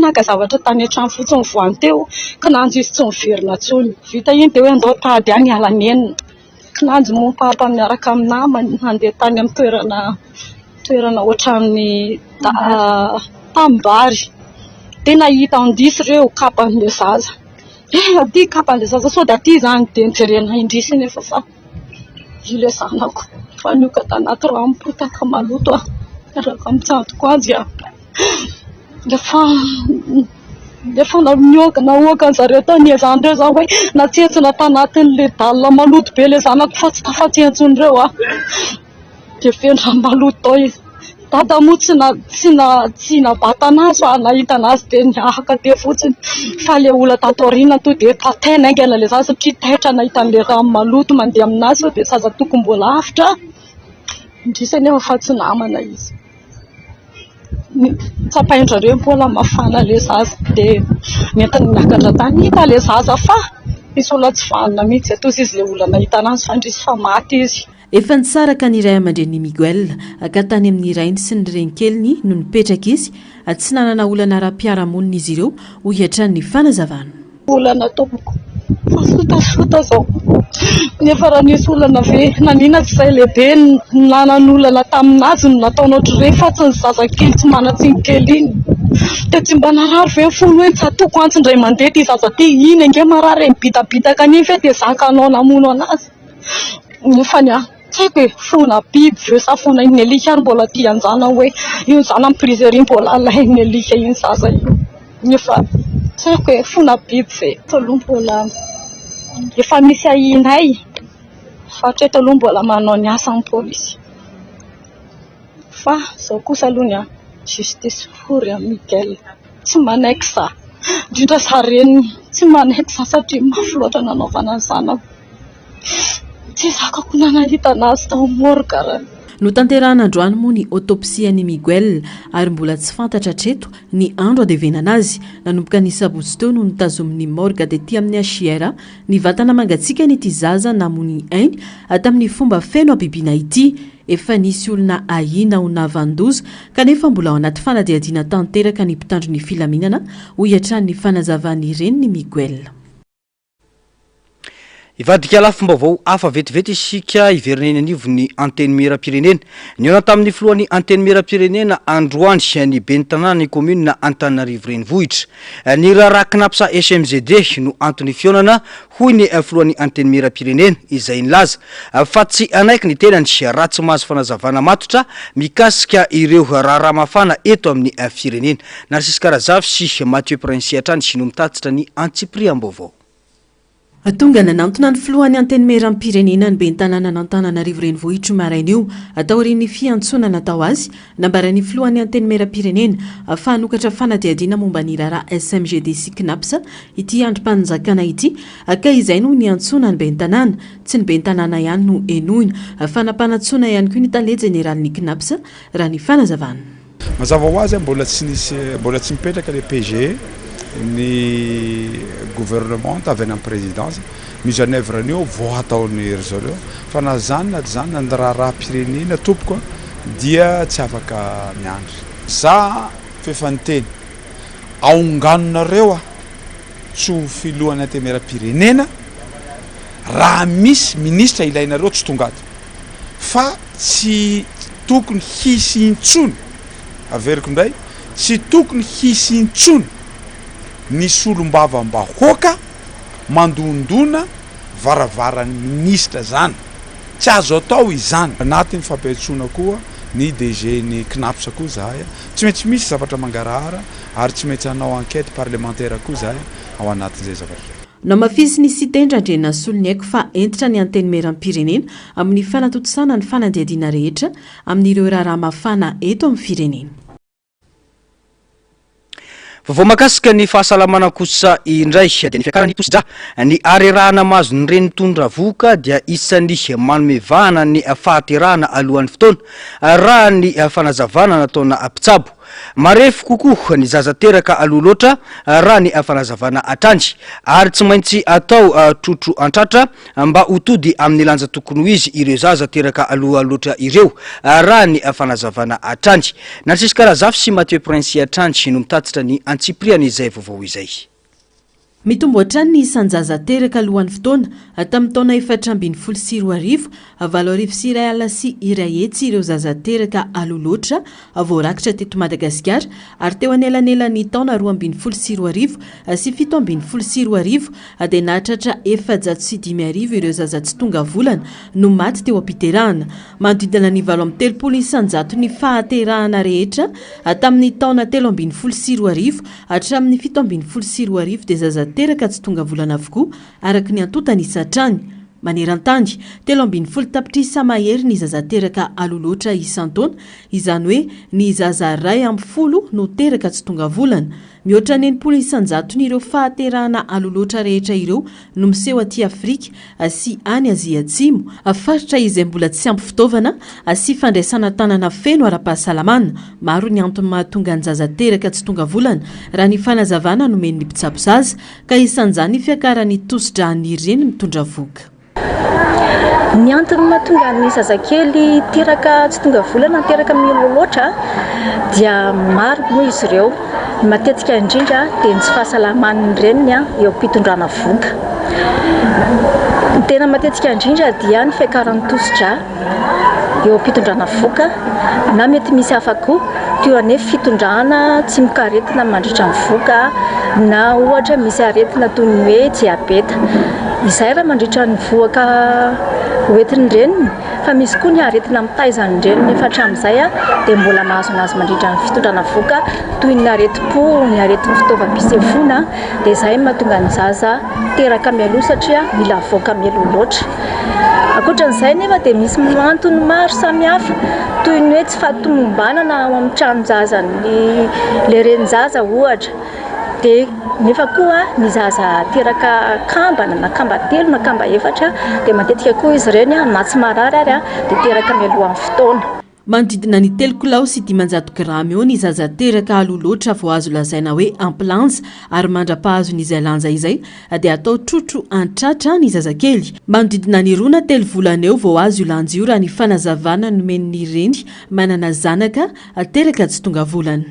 naka zavatra tany an-trano fotsiny voany teo ka nanjo izy tsy miverina tsony vita iny de hoe andao tady any alanenina nanjo moa papa miaraka amin'ny namany handeha tany amin'ny toerana ohatran'ny tambary dia nahita andisy ireo kapan'ilay zaza aty kapan'ilay zaza sao dia aty zany dia nijerena indrisy nefa fa ilay zanako fa nioka tanaty rano mipotaka maloto a araka mitsantoko azy a efa nahoaka an'zareo tany ezan'ireo zany hoe natsentsona tanatin'le dalina maloto be le zanako fa tsy tafatsentson-dreo a dia fendra maloto tao izy dada moa tsy nabata anazy fa nahita anazy dia niahaka dia fotsiny fa le ola tatorina to dia tatena aingana le zaza satria taitra nahita an'le rano maloto mandeha aminazy sao dia zaza toko mbola afitra indrisany efa fa tsy namana izy tsapaindrareo mbola mafana le zaza dia mentiny miakatra tany hita le zaza fa misy olona tsy vanona mihitsy atozy izy le olona nahita anazy fa indrisy fa maty izy
efa nitsaraka ny iray aman-dreny Miguel ka tany amin'ny rainy sy ny renkeliny no nipetraka izy tsy nanana olana ara-piaramonina izy ireo ho hiatran'ny fanazavana
olana tompoko fasota zao nefa raha nisy olana ve nanina tsy izay lehibe nanan'olana taminazy no nataonao ohatr'ireny fa tsy ny zazakely tsy manatsiny kely iny dia tsy mba narary ve folo hoe tsatoko antsy indray mandeha ty zaza ty iny ange marary mibitabitaka an'iny ve dia zakanao namono anazy nefa ny tsy haiko hoe fona biby ve sa fona iny alika ary mbola ty anjana hoe io zana amin'ny prizerie mbola alainy alika iny zaza io nefa tsy haiko hoe fona biby ve taloha mbola efa misy ahinay fa hatreto aloha mbola manao ny asa amin'ny polisy fa zao kosa aloha ny justice fory a Miguel tsy manaiky za indrindra zareny tsy manaiky za satria mafy loatra nanaovana ny zanako tsy zakako nanahita anazy tao morga raha
no tanterahana androany moa ny autopsiany Miguel ary mbola tsy fantatra treto ny andro adevenana azy nanomboka ny sabotsy teo no nitazomin'ny morga dia ty amin'ny Achiera ny vatana mangatsika n'ity zaza namony ainy tamin'ny fomba feno abibiana ity efa nisy olona ahina ho navandoza kanefa mbola ao anaty fanadihadiana tanteraka ny mpitandro ny filaminana ho hiatran'ny fanazavany ireny ny Miguel.
Ivadika la fomba vao afa vetivety isika iverineny anivo ny anteny miram-pirenena niona tamin'ny filohan'ny anteny miram-pirenena androany ny ben'ny tanàna ny commune na Antananarivo renivohitra ny raharakinampsa SMZD no antony fionana hoy ny filohan'ny anteny miram-pirenena izay nilaza fa tsy anaiky ny tenany raha tsy mahazo fanazavana matotra mikasika ireo raha mafana eto amin'ny firenena Narcisse Karazavy sy Mathieu Prince atrany sy no mitatitra ny Antsipriam-Baovao.
Tonga nanantona ny filohan'ny anteny miram-pirenena ny ben'ny tanàna n'Antananarivo renivohitra maraina io atao ireny fiantsona natao azy nambaran'ny filohan'ny anteny miram-pirenena fa hanokatra fanadihadiana momba ny raharaha SMGD sy CNAPS ity androm-panjakana ity ka izay no ny antsona ny ben'ny tanàna tsy ny ben'ny tanàna ihany no enoina fa nampanantsona ihany koa ny tale generaly ny CNAPS raha ny fanazavana.
Mazava ho azy mbola tsy mipetraka le PG ny gouvernement avy any amin'ny présidence mise en œuvre an'io vao ataony zareo fa na zany na zany na raha-pirenena tompoko dia tsy afaka miandry za fefa niteny aonganonareo tsy ho filohan'ny anteny miram-pirenena raha misy ministra ilainareo tsy tonga ato fa tsy tokony hisy intsony averiko indray tsy tokony hisy intsony ny solom-bava-mbahoaka mandondona varavaran'ny ministra zany tsy azo atao izany anatin'ny fampiantsoana koa ny DG ny CNAPS koa zahay tsy maintsy misy zavatra mangarahara ary tsy maintsy hanao enquête parlementaire koa zahay ao anatin'izay zavatra.
Namafisy ny sitendra-drena solony aiko fa entitra ny anteny miram-pirenena amin'ny fanatotosana ny fanadihadiana rehetra amin'ireo raharaha mafana eto amin'ny firenena.
Vao makasika ny fahasalamana kosa indray dia ny fiakarany tosidra ny arerahana mahazo ny reny tondra voka dia isan'ny manomevahana ny fahaterahana alohan'ny fotoana raha ny fanazavana nataona mpitsabo marefo kokoa ny zazateraka aloha loatra raha ny fanazavana atrandy ary tsy maintsy atao trotro antratra mba hotody amin'ny lanja tokony ho izy ireo zazateraka aloha loatra ireo raha ny fanazavana atrandy. Narcisse Karazavy sy Mathieu Prince atrandy no mitatitra ny Antsipriana izay vaovao izay.
mitombo hatrany ny sanjaza teraka alohan'ny fotoana tamin'ny taona 2024 valorivo sy iray etsy ireo zaza teraka aloloatra voarakitra teto Madagasikara ary teo anelanelan'ny taona 2024 sy 2024 dia nahatratra 405 ireo zaza tsy tonga volana no maty teo am-piterahana manodidina ny 7 isanjato ny fahaterahana rehetra tamin'ny taona 2024 hatramin'ny 2024 dia zaza teraka tsy tonga volana avokoa araka ny antotany isatrany maneran-tany 20 tapitrisa mahery ny zaza teraka aloloatra isan-taona izany hoe ny zaza 2 no teraka tsy tonga volana mihoatra 9 isanjato ny ireo fahaterahana aloloatra rehetra ireo no miseho aty Afrika sy any Azia Atsimo faritra izay mbola tsy ampy fitaovana sy fandraisana tanana feno ara-pahasalamana maro ny antony mahatonga ny zaza teraka tsy tonga volana raha ny fanazavana nomeny ny mpitsabo zaza ka isan'izany fiakaran'ny tosi-drahany ireny mitondra voka.
Ny antony mahatonga ny zazakely teraka tsy tonga volana teraka miloloatra dia maro moa izy ireo matetika indrindra dia ny tsy fahasalaman'ny reniny eo am-pitondrana voka. Tena matetika indrindra dia ny fiakaran'ny tosi-dra eo am-pitondrana voka na mety misy hafa koa toa nefa fitondrana tsy mikaretina mandritra ny voka na ohatra misy aretina toy ny hoe diabeta. Izay raha mandritra ny voaka hoentin'ny reniny fa misy koa ny aretina mitaizany reniny efa hatramin'izay dia mbola mahazo anazy mandritra ny fitondrana voka toy ny areti-po, ny aretin'ny fitaovam-pisefoana dia izay mahatonga ny zaza teraka mialoha satria mila voaka mialoha loatra. Ankoatran'izay nefa dia misy antony maro samihafa toy ny hoe tsy fahatomombanana ao amin'ny tranon-jazany le renin-jaza ohatra dia nefa koa ny zaza teraka kambana na kamba 3 na kamba 4 dia matetika koa izy ireny na tsy marary ary dia teraka mialohan'ny fotoana.
Manodidina ny 3 kilao sy 500 grama eo ny zaza teraka aloloatra vao azo lazaina hoe ampilanja ary mandra-pahazon'izay lanja izay dia atao trotro antratra ny zazakely. Manodidina ny 2 na 3 volana eo vao azo lanja io raha ny fanazavana nomen'ny reny manana zanaka teraka tsy tonga volana.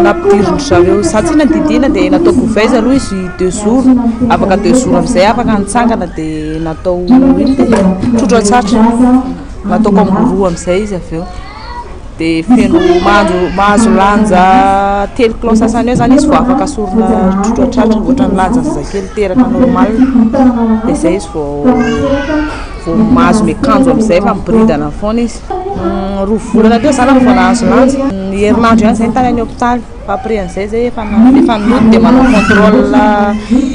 Nampidiriny zareo satsina didina dia natao gouveze aloha izy 2 jours afaka 2 jours amin'izay afaka nitsangana dia natao trotro atsatra natao kangoroa amin'izay izy avy eo dia feno mahazo lanja 3 kilao sasany eo zany izy vao afaka sorona trotro atratra ohatra ny lanja zazakely teraka normal dia izay izy vao mahazo miakanjo amin'izay fa mibiridana foana izy. 2 volana teo zany vao nahazo lanja ny herinandro ihany izay ny tany any hôpitaly fa après an'izay zay efa nody dia manao contrôle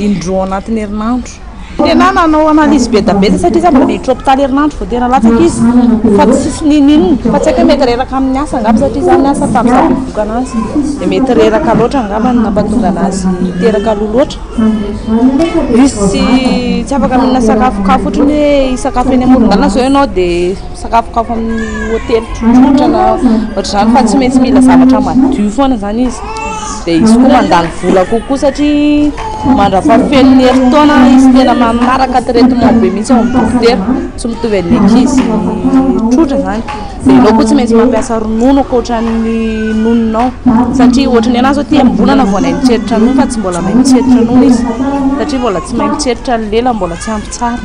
indroa anatin'ny herinandro. Tena nanao analyse be dabeta satria za mbola miditra hôpitaly herinandro vao tena latsaka izy fa tsisy ninino fa tsy haiko mety reraka amin'ny asa angamba satria za ny asa tamin'izay boka anazy dia mety reraka loatra angamba ny nampatonga anazy teraka loloatra izy tsy afaka minna sakafokafo ohatrany hoe sakafo eny amoron-dalana zao ianao dia sakafokafo amin'ny hôtely trotro na ohatr'izany fa tsy maintsy mila zavatra madio foana zany izy dia izy koa mandany vola kokoa satria mandra-pafeno ny herintaona izy tena manaraka traitement be mihitsy ao amin'ny dokotera tsy mitovy amin'ny ankizy trotra zany dia ianao koa tsy maintsy mampiasa ronono ankoatran'ny nononao satria ohatrany anazy zao tia mbolana vao nay mitseritra nono fa tsy mbola mahay mitseritra nono izy satria mbola tsy mahay mitseritra ny lela mbola tsy ampy tsara.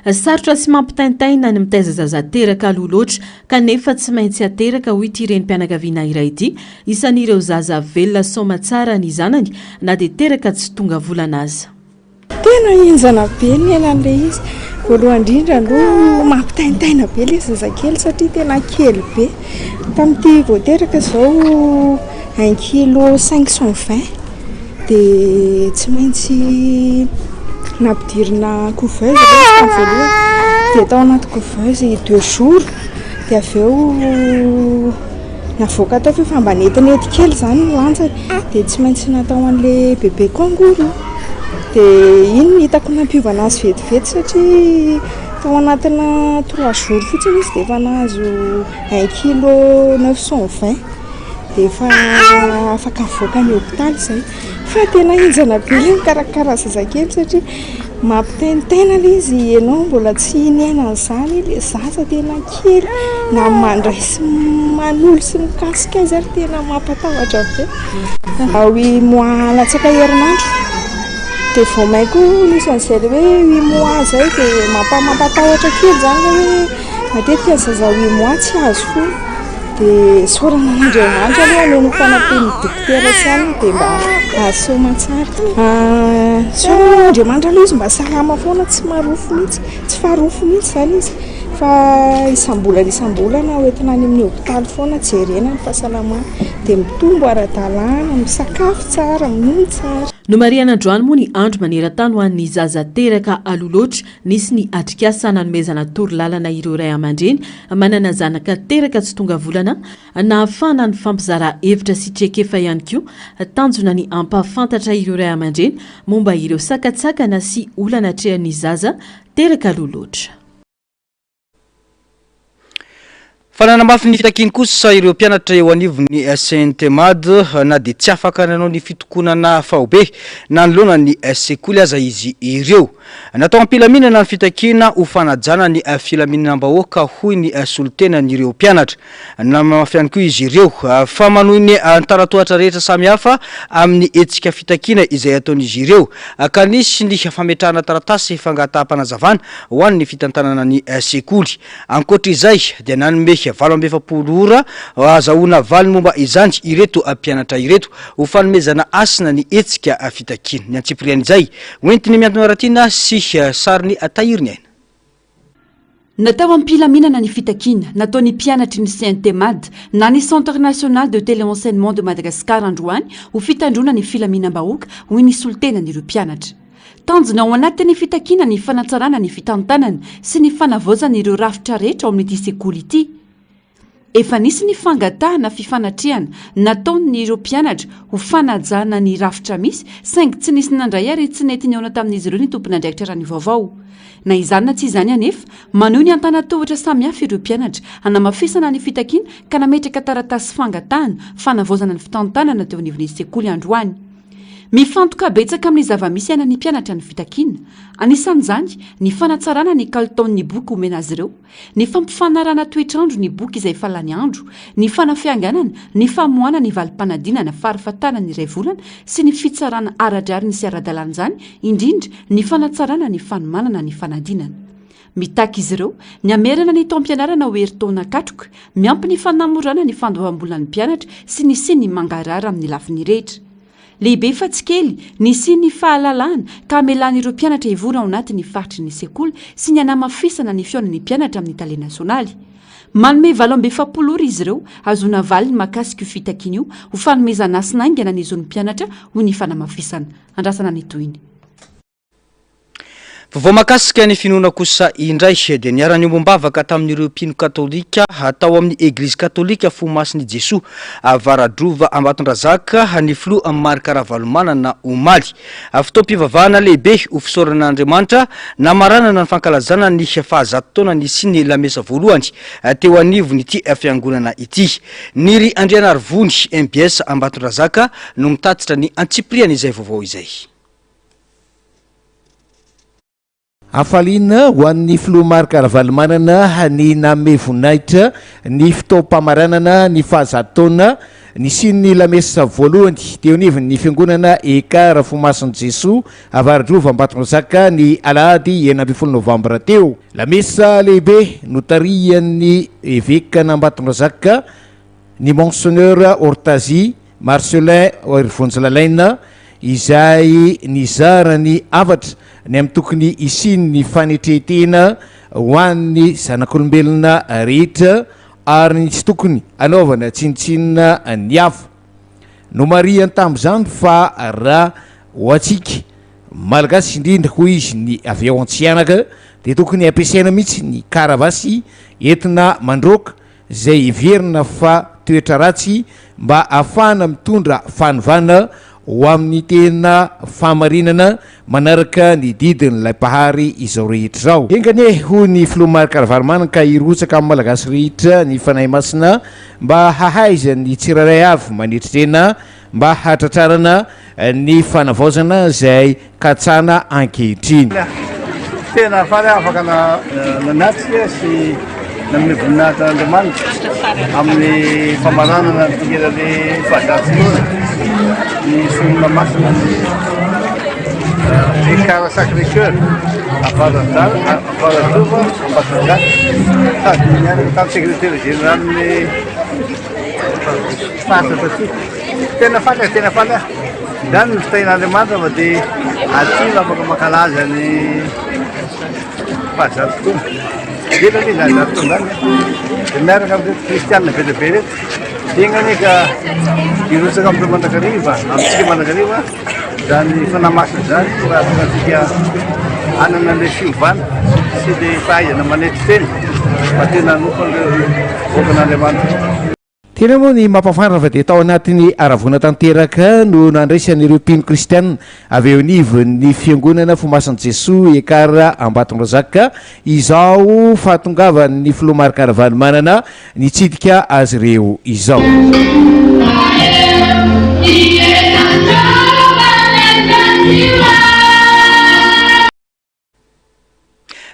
Sarotra sy mampitaintaina ny mitaiza zaza teraka aloloatra kanefa tsy maintsy ateraka ho ity renim-pianakaviana iray ity isan'ireo zaza velona soma tsara ny zanany na dia teraka tsy tonga volana aza.
Tena injana be ny elan'ilay izy voalohany indrindra no mampitaintaina be ilay zazakely satria tena kely be tamin'ity vao teraka izao 1 kilo 520 dia tsy maintsy nampidirina couveuse tamin'ny voalohany dia tao anaty couveuse 2 jours dia avy eo navoaka tao fa mba netinety kely zany ny lanjany dia tsy maintsy natao an'ilay bebe kangoro dia iny ny hitako nampiovana azy vetivety satria tao anatina 3 jours fotsiny izy dia efa nahazo 1 kilo 920 dia efa afaka avoaka ny hôpitaly izay fa tena injana be ilay mikarakara zazakely satria mampitaintaina ilay izy ianao mbola tsy niaina an'izany ilay zaza tena kely na mandray sy manolo sy mikasika azy ary tena mampatahotra be. Ao mois latsaka herinandro dia vao maiko nisy an'izay le hoe 8 mois zay dia mampatahotra kely zany le hoe matetika zaza 8 mois tsy azo foana dia saorana an'Andriamanitra aloha nono fanampiny dokotera sy any dia mba ahasoma tsara saorana an'Andriamanitra aloha izy mba salama foana tsy marofo mihitsy tsy faharofo mihitsy zany izy fa isambolana hoentina any amin'ny hôpitaly foana jerena ny fahasalamana dia mitombo ara-dalàna misakafo tsara minono tsara.
No Mariana Androany moa ny andro maneran-tany ho an'ny zaza teraka aloloatra nisy ny atrikasa nanomezana torolalana ireo ray aman-dreny manana zanaka teraka tsy tonga volana na ahafahana ny fampizara hevitra sy traikefa ihany koa tanjona ny ampahafantatra ireo ray aman-dreny momba ireo sakatsakana sy olana trehan'ny zaza teraka aloloatra.
Fananamafy ny fitakiny kosa ireo mpianatra eo anivony Saint-Emad na dia tsy afaka nanao ny fitokonana faobe na nolona ny sekoly aza izy ireo. Natao ampilaminana ny fitakina ho fanajana ny filaminam-bahoaka hoy ny solitenan'ireo mpianatra. Namafy ihany koa izy ireo fa manohy ny antaratohatra rehetra samihafa amin'ny hetsika fitakina izay ataon'izy ireo ka nisy ny fametrahana taratasy fangataham-panazavana ho an'ny fitantanana ny sekoly. Ankoatra izay dia nanome 20 ora azahoana valy momba izany ireto mpianatra ireto ho fanomezana asina ny hetsika fitakina. Ny antsiprian'izay hoentiny miantona ratina sy sariny atahiriny aina.
Natao ampilaminana ny fitakina nataony mpianatry ny Saint-Emad na ny Centre National de Téléenseignement de Madagascar androany ho fitandrona ny filaminam-bahoaka hoy ny solitenan'ireo mpianatra. Tanjona ao anatin'ny fitakina ny fanatsarana ny fitantanana sy ny fanavaozana ireo rafitra rehetra ao amin'ity sekoly ity. Efa nisy ny fangatahana fifanatrehana nataony ireo mpianatra ho fanajana ny rafitra misy saingy tsy nisy nandray ary tsy nety ny aona tamin'izy ireo ny tompon'andraikitra raha ny vaovao. Na izany na tsy izany anefa maneho ny antanatohatra samihafa ireo mpianatra hanamafisana ny fitakina ka nametraka taratasy fangatahana fanavaozana ny fitantanana teo anivon'ny sekoly androany. Mifantoka betsaka amin'ny zava-misy aina ny mpianatra ny fitakina. Anisan'izany ny fanatsarana ny kalitaon'ny boky omena azy ireo, ny fampifanarana toetrandro ny boky izay efa lany andro, ny fanafianganana, ny famohana ny valim-panadinana farafatana ny iray volana sy ny fitsarana aradrariny sy ara-dalan'izany, indrindra ny fanatsarana ny fanomanana ny fanadinana. Mitaka izy ireo ny amerana ny taom-pianarana ho herintaona katroka, miampy ny fanamorana ny fandoavam-bola ny mpianatra sy ny siny mangarara amin'ny lafiny rehetra. Lehibe fa tsy kely ny siny fahalalana ka amelana ireo mpianatra hivora ao anatin'ny faritry ny sekoly sy ny anamafisana ny fiaonan'ny mpianatra amin'ny tale nasionaly. Manome 20 ora izy ireo azona valy ny makasika io fitakina io ho fanomezana asina aingana ny zon'ny mpianatra ho ny fanamafisana. Andrasana ny tohiny.
Vao makasika ny finoana kosa indray dia niarany ombombavaka tamin'ireo mpino katolika atao amin'ny eglizy katolika fo masiny Jesoa Varadrova Ambatondrazaka ny filoha Mary Karavalomana na omaly. Fotoam-pivavahana lehibe ho fisaoran'Andriamanitra namaranana ny fankalazana ny fahazato-taona ny sy ny lamesa voalohany teo anivon'ity fiangonana ity. Niry Andrianarivony MBS Ambatondrazaka no mitatitra ny antsipriana izay vaovao izay.
Afalina ho an'ny filoha Mary Karavalomana ny nanome voninahitra ny fitaom-pamaranana ny fahazato-taona ny sy ny lamesa voalohany teo anivon'ny fiangonana Eka Rafomasina Jesoa Varadrova Ambatondrazaka ny alahady 9 novambra teo. Lamesa lehibe notarian'ny évêque Ambatondrazaka ny Monseigneur Hortazy Marcelin Rivonjalalaina izay nizarany avatra ny amin'ny tokony isiny ny fanetretena ho an'ny zanak'olombelona rehetra ary ny tsy tokony anaovana tsinitsinina ny hafa. No mariany tamin'izany fa raha ho antsika malagasy indrindra hoy izy ny avy ao an-tsianaka dia tokony ampiasaina mihitsy ny karavasy entina mandroaka izay iverina fa toetra ratsy mba ahafahana mitondra fanovana ho amin'ny tena famarinana manaraka ny didin'ilay pahary izao rehetra zao. Engane ho ny filoha Mary Karavalomana ka irotsaka amin'ny malagasy rehetra ny fanahy masina mba hahaiza ny tsiraray avy manetritrena mba hatratrarana ny fanavaozana izay katsana ankehitriny.
Tena fara afaka nanatrika sy nanome voninahitran'Andriamanitra amin'ny famaranana tongelany fahazato-taona ny sonina masina ny Cara Sacré-Cœur Avaratova Ambassade sady niany tamy secrétaire général ny fantatra ty tena faly zany ny fitahin'Andriamanitra fa dia aty afaka mankalaza ny fahazatotoana ela le zany zatotoana zany dia miaraka amin'reto kristianina be lehibe reto tegna ane ka irotsaka amin'ireo mandrakariva amintsika mandrakariva zany fanamasina zany raha tongatsika anana le fiovana sy le fahaizana manety teny fa tena nofan'ireo voakan'Andriamanitra.
tena moa ny mampafantatra fa dia tao anatin'ny aravona tanteraka no nandraisan'ireo mpino kristianina avy eo nivon'ny fiangonana fomasan'i Jesoa ekara Ambatondrazaka izao fahatongavany filoha marikaravany manana nitsidika azy ireo izao.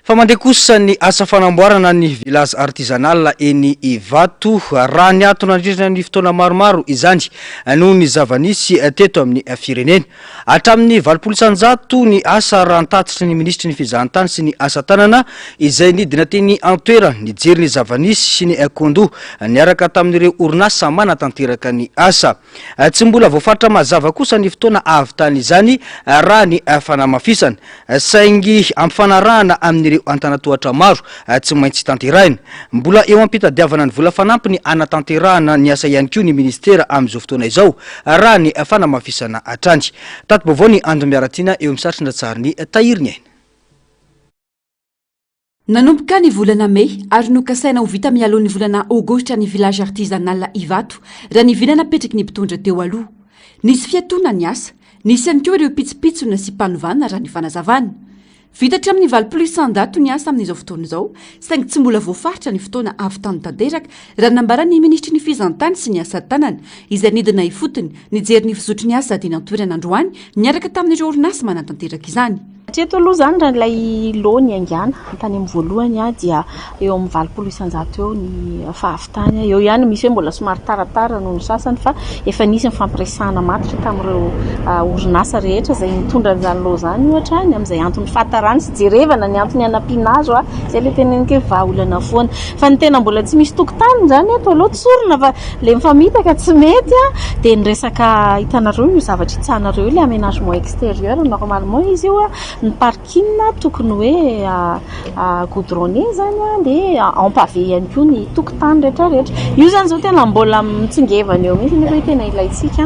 fa mandeha kosa ny asa fanamboarana ny village artisanal eny Ivato raha ny atona andrindra ny fotoana maromaro izany noho ny zavanisy teto amin'ny firenena hatramin'ny 20% ny asa raha nitatitry ny ministry ny fizahantany sy ny asa tanana izay nidina teny antoerana nijery ny zavanisy sy ny kondo niaraka tamin'ireo orinasa manatanteraka ny asa tsy mbola voafaritra mazava kosa ny fotoana avy tany izany raha ny fanamafisana saingy ampifanarahana amin'ny antanatohatra maro tsy maintsy tanterahina mbola eo ampitadiavana ny vola fanampy ny anatanterahana ny asa ihany koa ny ministera amin'izao fotoana izao raha ny fanamafisana atrany tato bavao ny andro miaratina eo amin'ny satrindra tsara ny tahiriny aina
nanomboka ny volana Mey ary nokasaina ho vita mialohan'ny volana Aogositra ny village artisanal Ivato raha ny vilana petriky ny mpitondra teo aloha nisy fiatoana ny asa nisy ihany koa ireo pitsopitsona sy mpanovana raha ny fanazavana vitatra amin'ny 20% ny asa amin'izao fotoana izao saingy tsy mbola voafaritra ny fotoana avy tany tanteraka raha nambara ny ministry ny fizahantany sy ny asa tanana izay nidina ifotony nijery ny fizotry ny asa dina antoerana androany niaraka tamin'ireo orinasa manatanteraka izany
hatreto aloha zany raha ilay lony angana tany amin'ny voalohany dia eo amin'ny 20% eo ny fahavitany eo ihany misy hoe mbola somary taratara noho ny sasany fa efa nisy ny fampiresahana matotra tamin'ireo orinasa rehetra izay mitondra an'izany lo zany ohatra ny amin'izay antony fahatarany sy jerevana ny antony anampinazo izay le tenenike vahaolana foana fa ny tena mbola tsy misy tokotany zany eto aloha tsorona fa le mifamitaka tsy mety dia ny resaka hitanareo io zavatra itsahanareo le aménagement extérieur normalement izy io ny parking tokony hoe goudronné zany dia en pavé ihany koa ny tokotany rehetrarehetra io zany zao tena mbola mitsingevana eo mihitsy nefa hoe tena ilaitsika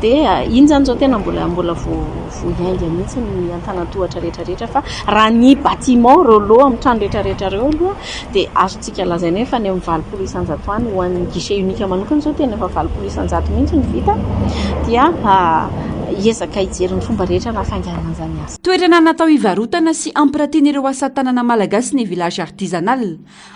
dia iny zany zao tena mbola voainga mihitsy ny antanatohatra rehetrarehetra fa raha ny bâtiment relo amin'ny trano rehetrarehetra reo aloha dia azotsika lazaina fa ny amin'ny 20% any ho an'ny guichet unique manokana zao tena efa 20% mihitsy ny vita dia ezaka hijery ny fomba rehetra nafangarana zany asa
toerana natao ivarotana sy ampiratiana ireo asa tanana malagasy ny village artisanal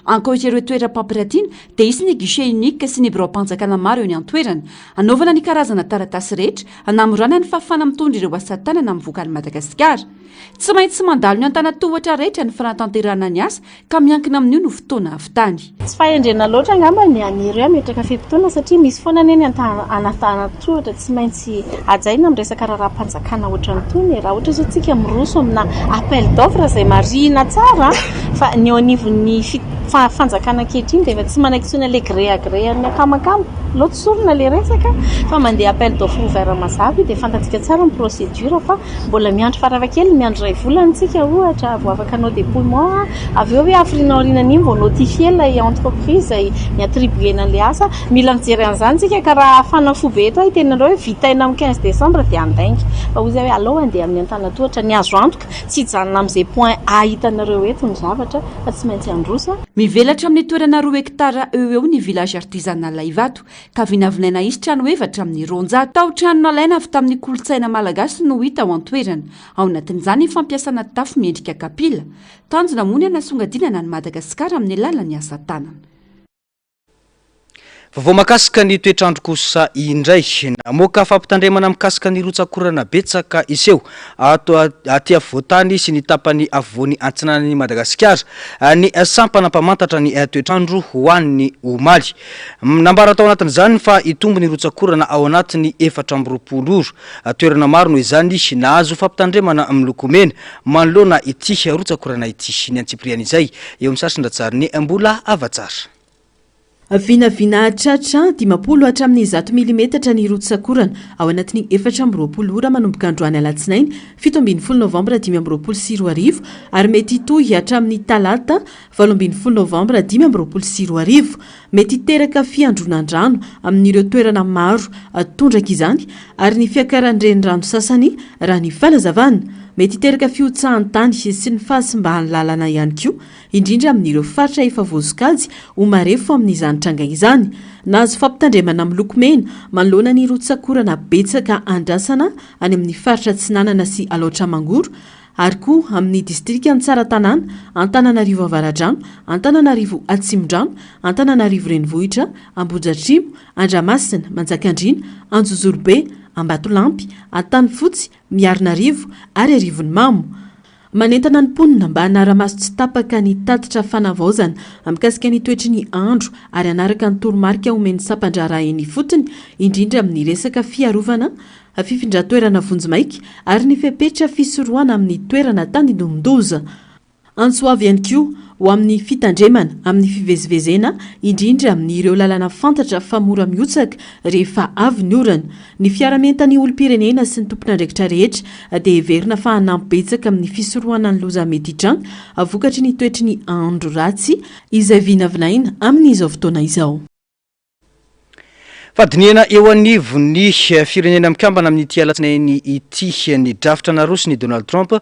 ankoatra ireo toeram-pampiratiana dia isy ny guichet unique sy ny bureau-mpanjakana maro eo ny antoerana anaovana ny karazana taratasy rehetra anamorana ny fahafana mitondra ireo asa tanana amin'ny vokany Madagasikara tsy maintsy mandalo ny antanatohatra rehetra ny fanatanterahana ny asa ka miankina amin'io no fotoana avy tany
tsy fahendrena loatra angamba ny anireo metraka fimpitoana satria misy foana neny antanatohatra tsy maintsy ajaina amin'ny resaka raha-mpanjakana ohatran'itony raha ohatra zao tsika miroso amina appel d'offre izay marina tsara fa ny eo anivon'ny fanjakana kehitriny dia efa tsy manaikitsona le gré à gré amin'ny akamakamo loatra sorona le resaka fa mandeha appel d'offre ouvert mazavy dia fantatsika tsara ny procédure fa mbola miandro faravakely miandro ray volana tsika ohatra vao afaka anao dépouillement avy eo hoe afrina orinany iny vao notifié ilay entreprise ay niattribuena an'le asa mila mijery an'izany tsika ka raha fanafo be eto itenareo hoe vitaina amin'ny 15 décembre dia andainga fa hozy hoe alao andeha amin'ny antanatohatra ny azo antoka tsy hijanona amin'izay point a hitanareo eto ny zavatra fa tsy maintsy androsa
mivelatra amin'ny toerana 2 hektara eo ny village artisanal Ivato ka vinavinaina isy trano efatra amin'ny ronja tao trano nalaina avy tamin'ny kolotsaina malagasy no hita ao antoerana ao anatin'izany fampiasana tafo miendrika kapila tanjona mony anasongadinana ny Madagasikara amin'ny alalan'ny asa tanana
vao makasika ny toetrandro kosa indray namoaka fampitandremana mikasika ny rotsakorana betsaka iseho ato aty avotany sy ny tapany avoany antsinanany Madagasikara ny sampana mpamantatra ny toetrandro ho an'ny omaly nambara tao anatin'izany fa itombo ny rotsakorana ao anatiny 420 ora toerana maro noho izany nahazo fampitandremana miloko mena manoloana ity rotsakorana ity ny antsipriana izay eo amin'ny sasindra ny mbola avatsara
vinavina tratra 50 hatramin'ny 100 milimetatra ny rotsakorana ao anatin'ny 420 ora manomboka androany alatsinainy 17 novambra 2024 ary mety hitohy hatramin'ny talata 18 novambra 2024 mety teraka fiandronandrano amin'ireo toerana maro tondraka izany ary ny fiakaran-drenirano sasany raha ny falazavana mety teraka fiotsahan-tany sy ny fahasimbahan'ny lalana ihany koa indrindra amin'ireo faritra efa voasokajy ho marefo amin'izany tranga izany nahazo fampitandremana miloko mena manoloana ny rotsakorana betsaka andrasana any amin'ny faritra Tsinanana sy Alaotra Mangoro ary koa amin'ny distrika Antsaratanana, Antananarivo Avaradrano, Antananarivo Atsimondrano, Antananarivo Renivohitra, Ambohidratrimo, Andramasina, Manjakandriana, Anjozorobe, Ambatolampy, Antanifotsy, Miarinarivo ary Arivony Mamo. Manentana ny mponina mba hanara-maso tsy tapaka ny tatitra fanavaozana amikasika ny toetry ny andro ary anaraka ny toromarika omeny sampandraraeny fotony indrindra amin'ny resaka fiarovana fifindra-toerana vonjimaiky ary ny fepetra fisorohana amin'ny toerana tany-domondoza. Antsoavy ihany koa ho amin'ny fitandremana amin'ny fivezivezena indrindra amin'ireo lalana fantatra fa mora miotsaka rehefa avy ny orana. Ny fiaramentany olom-pirenena sy ny tompon'andraikitra rehetra dia heverina fa hanampy-betsaka amin'ny fisorohana ny loza mety hitranga avokatry ny toetry ny andro ratsy izay vinavinaina amin'izao fotoana izao.
Fadiniana eo anivony firenena mikambana amin'ity alatsinainy ity ny drafitra narosiny Donald Trump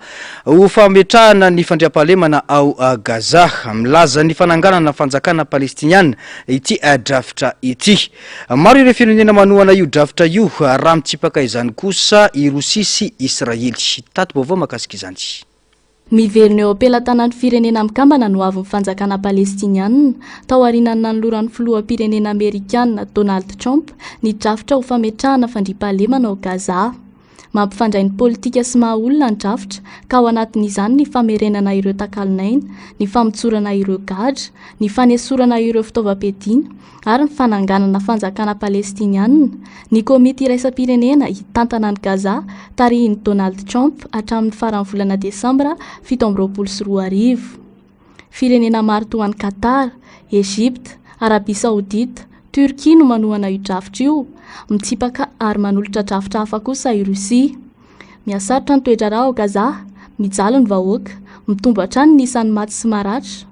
ho fametrahana ny fandriam-pahalemana ao Gaza milaza ny fananganana fanjakana palestiniana ity drafitra ity. Maro ireo firenena manohana io drafitra io raha mitsipaka izany kosa i Rosia sy Israely. Tato vaovao makasika izany.
Miverina eo ampelantanan'ny firenena mikambana no avy fanjakana palestiniana tao aorian'ny nanoloran'ny filoham-pirenena amerikana Donald Trump ny drafitra ho fametrahana fandriam-pahalemana ao Gaza. Mampifandray ny politika sy maha-olona ny drafitra ka ao anatin'izany ny famerenana ireo takalinaina, ny famotsorana ireo gadra, ny fanesorana ireo fitaovam-piadiana ary ny fananganana fanjakana palestiniana. Ny komity iraisam-pirenena hitantana ny Gaza tarihiny Donald Trump hatramin'ny faran'ny volana Desambra 2024. Firenena maro toa ny Qatar, Egypte, Arabia Saodita, Turquie no manohana io drafitra io, mitsipaka ary manolotra drafitra hafa kosa i Rosia. Miasarotra ny toetra rà ao Gaza, mijaly ny vahoaka, mitombo hatrany ny isan'ny maty sy maratra.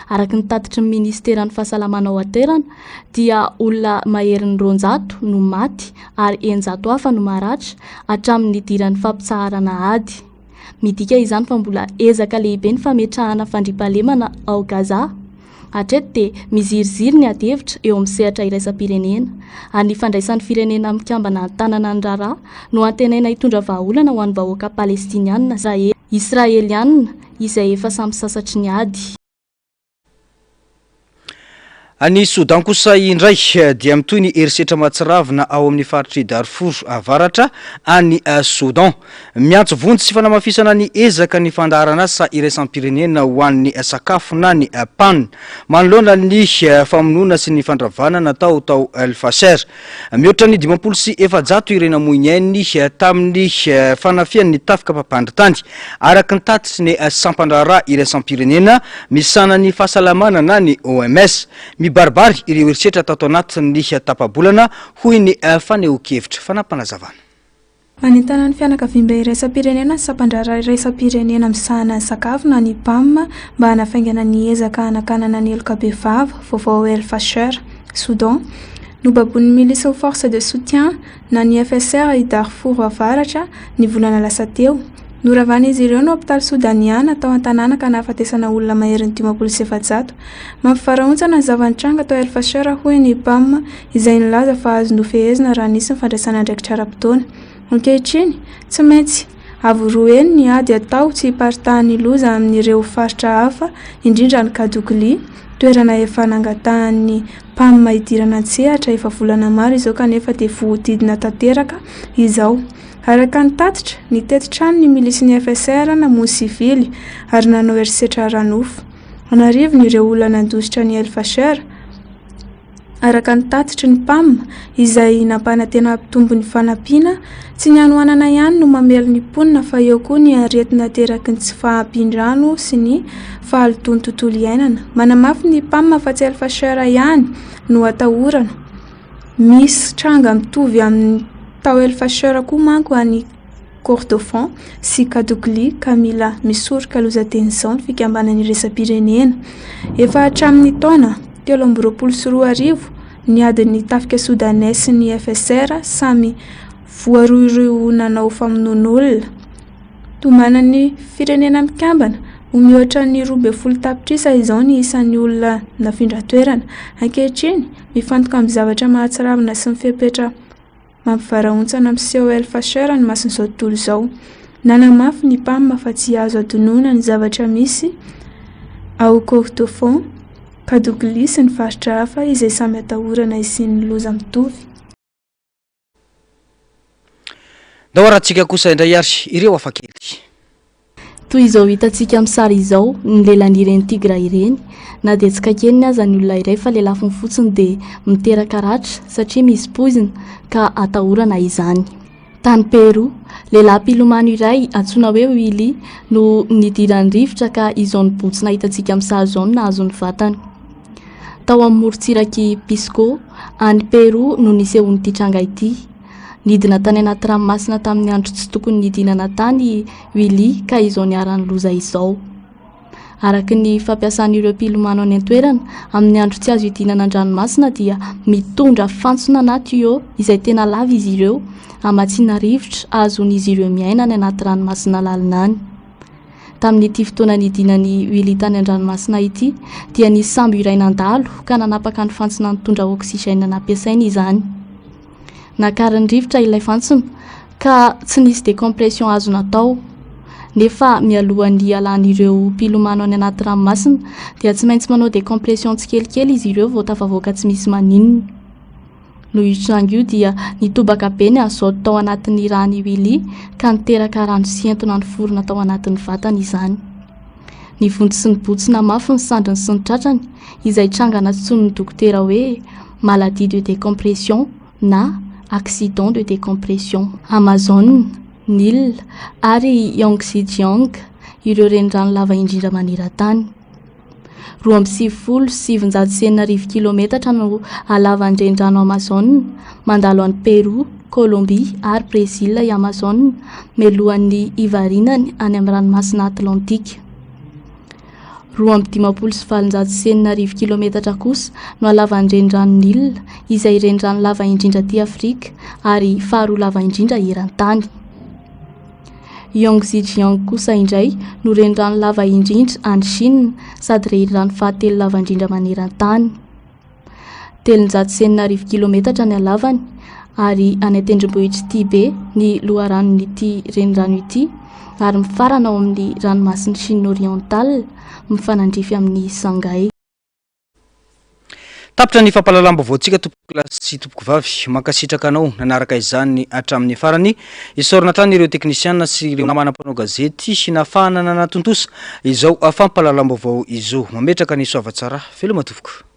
Araka ny tatitry ny ministeran'ny fahasalamana ao an-toerana dia olona maherin'ny 200 no maty ary 100 hafa no maratra hatramin'ny idiran'ny fampitsaharana ady. Midika izany fa mbola ezaka lehibe ny fametrahana fandriam-pahalemana ao Gaza. Hatreto dia miziriziry ny ady-hevitra eo amin'ny sehatra iraisam-pirenena. Any fandraisan'ny firenena mikambana tanana ny raharaha no antenaina hitondra vahaolana ho an'ny vahoaka palestiniana israeliana izay efa samy sasatry ny ady.
Any Soudan kosa indray dia mitoy ny herisetra matsiravina ao amin'ny faritry Darfour avaratra any Soudan. Miantso vonjy sy fanamafisana ny ezaka ny fandaharana sa iraisam-pirenena ho an'ny sakafo na ny pan. Manoloana ny famonoana sy ny fandravana natao tao El Fasher. Mihoatra ny 700 irena moignainy tamin'ny fanafian'ny tafika mpampandritany. Araka ny tatitry ny sampandraharaha iraisam-pirenena misana ny fahasalamana na ny OMS. Barbary ireo herisetra tato anatin'ny tapabolana hoy ny fanehoan-kevitra fanampanazavana.
Manentana ny fianakaviam-be iraisam-pirenena sy sampandraharaha iraisam-pirenena misahana ny sakafo na ny PAM mba hanafaingana ny ezaka hanakanana ny eloka be vava vaovao El Fasher, Soudan. Nobabon'ny milice aux forces de soutien na ny FSR i Darfour avaratra ny volana lasa teo. Noravana izy ireo no hôpitaly sodaniana tao an-tanàna ka nahafatesana olona maherin'ny 700. Mampifarahontsana ny zavan-tranga tao El Fasher hoy ny PAM izay nilaza fa azo nofehezina raha nisy ny fandraisana andraikitra ara-potoana. Ankehitriny, tsy maintsy avoroeny ny ady atao tsy hiparitahan'ny loza amin'ireo faritra hafa indrindra ny Kadogli toerana efa nangatahany mpamina idirana an-tsehatra efa volana maro izao kanefa dia voadidina tanteraka izao. Araka ny tatitra ny tetitrano ny milisy FSR namono sivily ary nanao erisetra ranofo. Anarivony ireo olona nandositra ny Elfasher. Araka ny tatitra ny mpamina izay nampanantena ampitombo ny fanampiana, tsy ny anoanana ihany no mamelo ny mponina fa eo koa ny aretina teraky ny tsy fahampindrano sy ny fahalotony tontolo iainana. Manamafy ny mpamina fa tsy Elfasher ihany no atahorana. Misy tranga mitovy amin'ny tao Elfasher koa manko any Kordofan sy Kadougli ka mila misoroka lozateny izao ny fikambanan'ny resam-pirenena. Efa hatramin'ny taona 2024 ny adiny tafika Sudanais sy ny FSR samy voaroiroy nanao famonon'olona. Tomanan'ny firenena mikambana ho mihoatra ny 12 tapitrisa izao ny isan'ny olona nafindra toerana. Ankehitriny mifantoka amin'ny zavatra mahatsiravina sy mifepetra mampivarahontsana miseho Elfasher ny mason'izao tontolo izao. Nanamafy ny mpamina fa tsy azo adonona ny zavatra misy ao Kordofan, Kadougli sy ny faritra hafa izay samy atahorana isian'ny loza mitovy.
Dao rahantsika kosa indray ary ireo afakely.
Toy izao hitantsika amin'ny sary izao ny lelan'ireny tigra ireny, na dia tsy kakeny aza ny olona iray fa lehilahy fotsiny dia miteraka ratra satria misy poizina ka atahorana izany. Tany Peroa, lehilahy mpilomano iray antsoina hoe Willy no nidirany rivotra ka izao ny botsina hitantsika amin'ny sary izao no nahazo ny vatany. Tao amin'ny morontsiraky Pisco any Peroa no nisehon'ity tranga ity. Nidina tany anaty ranomasina tamin'ny andro tsy tokony nidinana tany Willy ka izao niarany loza izao. Araka ny fampiasan'ireo mpilomano any an-toerana amin'ny andro tsy azo hidinana an-dranomasina dia mitondra fantsona na tuyau izay tena lava izy ireo hamatsiana rivotra azon'izy ireo miaina any anaty ranomasina lalina any. Tamin'ity fotoana nidinany Willy tany an-dranomasina ity dia nisy sambo iray nandalo ka nanapaka ny fantsona nitondra oksygène nampiasainy izany. Nakarany rivotra ilay fantsona ka tsy nisy décompression azo natao. Nefa mialohan'ny alan'ireo mpilomano any anaty ranomasina dia tsy maintsy manao décompression tsikelikely izy ireo vao tafavoaka tsy misy maninona. Noho io tranga io dia nitobaka be ny azoto tao anatin'ny rany Willy ka niteraka rano sy entona niforona tao anatin'ny vatany izany. Ny vonto sy ny botsina mafy ny sandriny sy ny tratrany izay trangana antsoin'ny dokotera hoe maladie de décompression na accident de décompression. Amazon, Nil ary Yangtze-Jiang ireo renirano lava indrindra maneran-tany. 2,790 kilometatra no halavan'ny renirano Amazon, mandalo any Peroa, Colombie ary Brésil i Amazon, melohan'ny ivarinany any amin'ny ranomasina Atlantika. 2,790 kilometatra kosa no halavan'ny renirano Nil, izay renirano lava indrindra ty Afrika ary faharoa lava indrindra eran-tany. Yangtze-Jiang kosa indray no renirano lava indrindra any Chine sady renirano fahatelo lava indrindra maneran-tany. 390 kilometatra ny halavany ary any an-tendrombohitra Tibet ny loharanon'ity renirano ity ary mifarana ao amin'ny ranomasin'ny Chine orientale mifanandrify amin'ny Shanghai.
Tapitra ny fampalalam-baovao antsika tompoko lahy sy tompoko vavy mankasitraka anao nanaraka izany hatramin'ny farany isorana tany ireo teknisiana sy ireo namana-panao gazety sy nafahana nanatontosa izao fampalalam-baovao izao mametraka ny soavatsara veloma tompoko.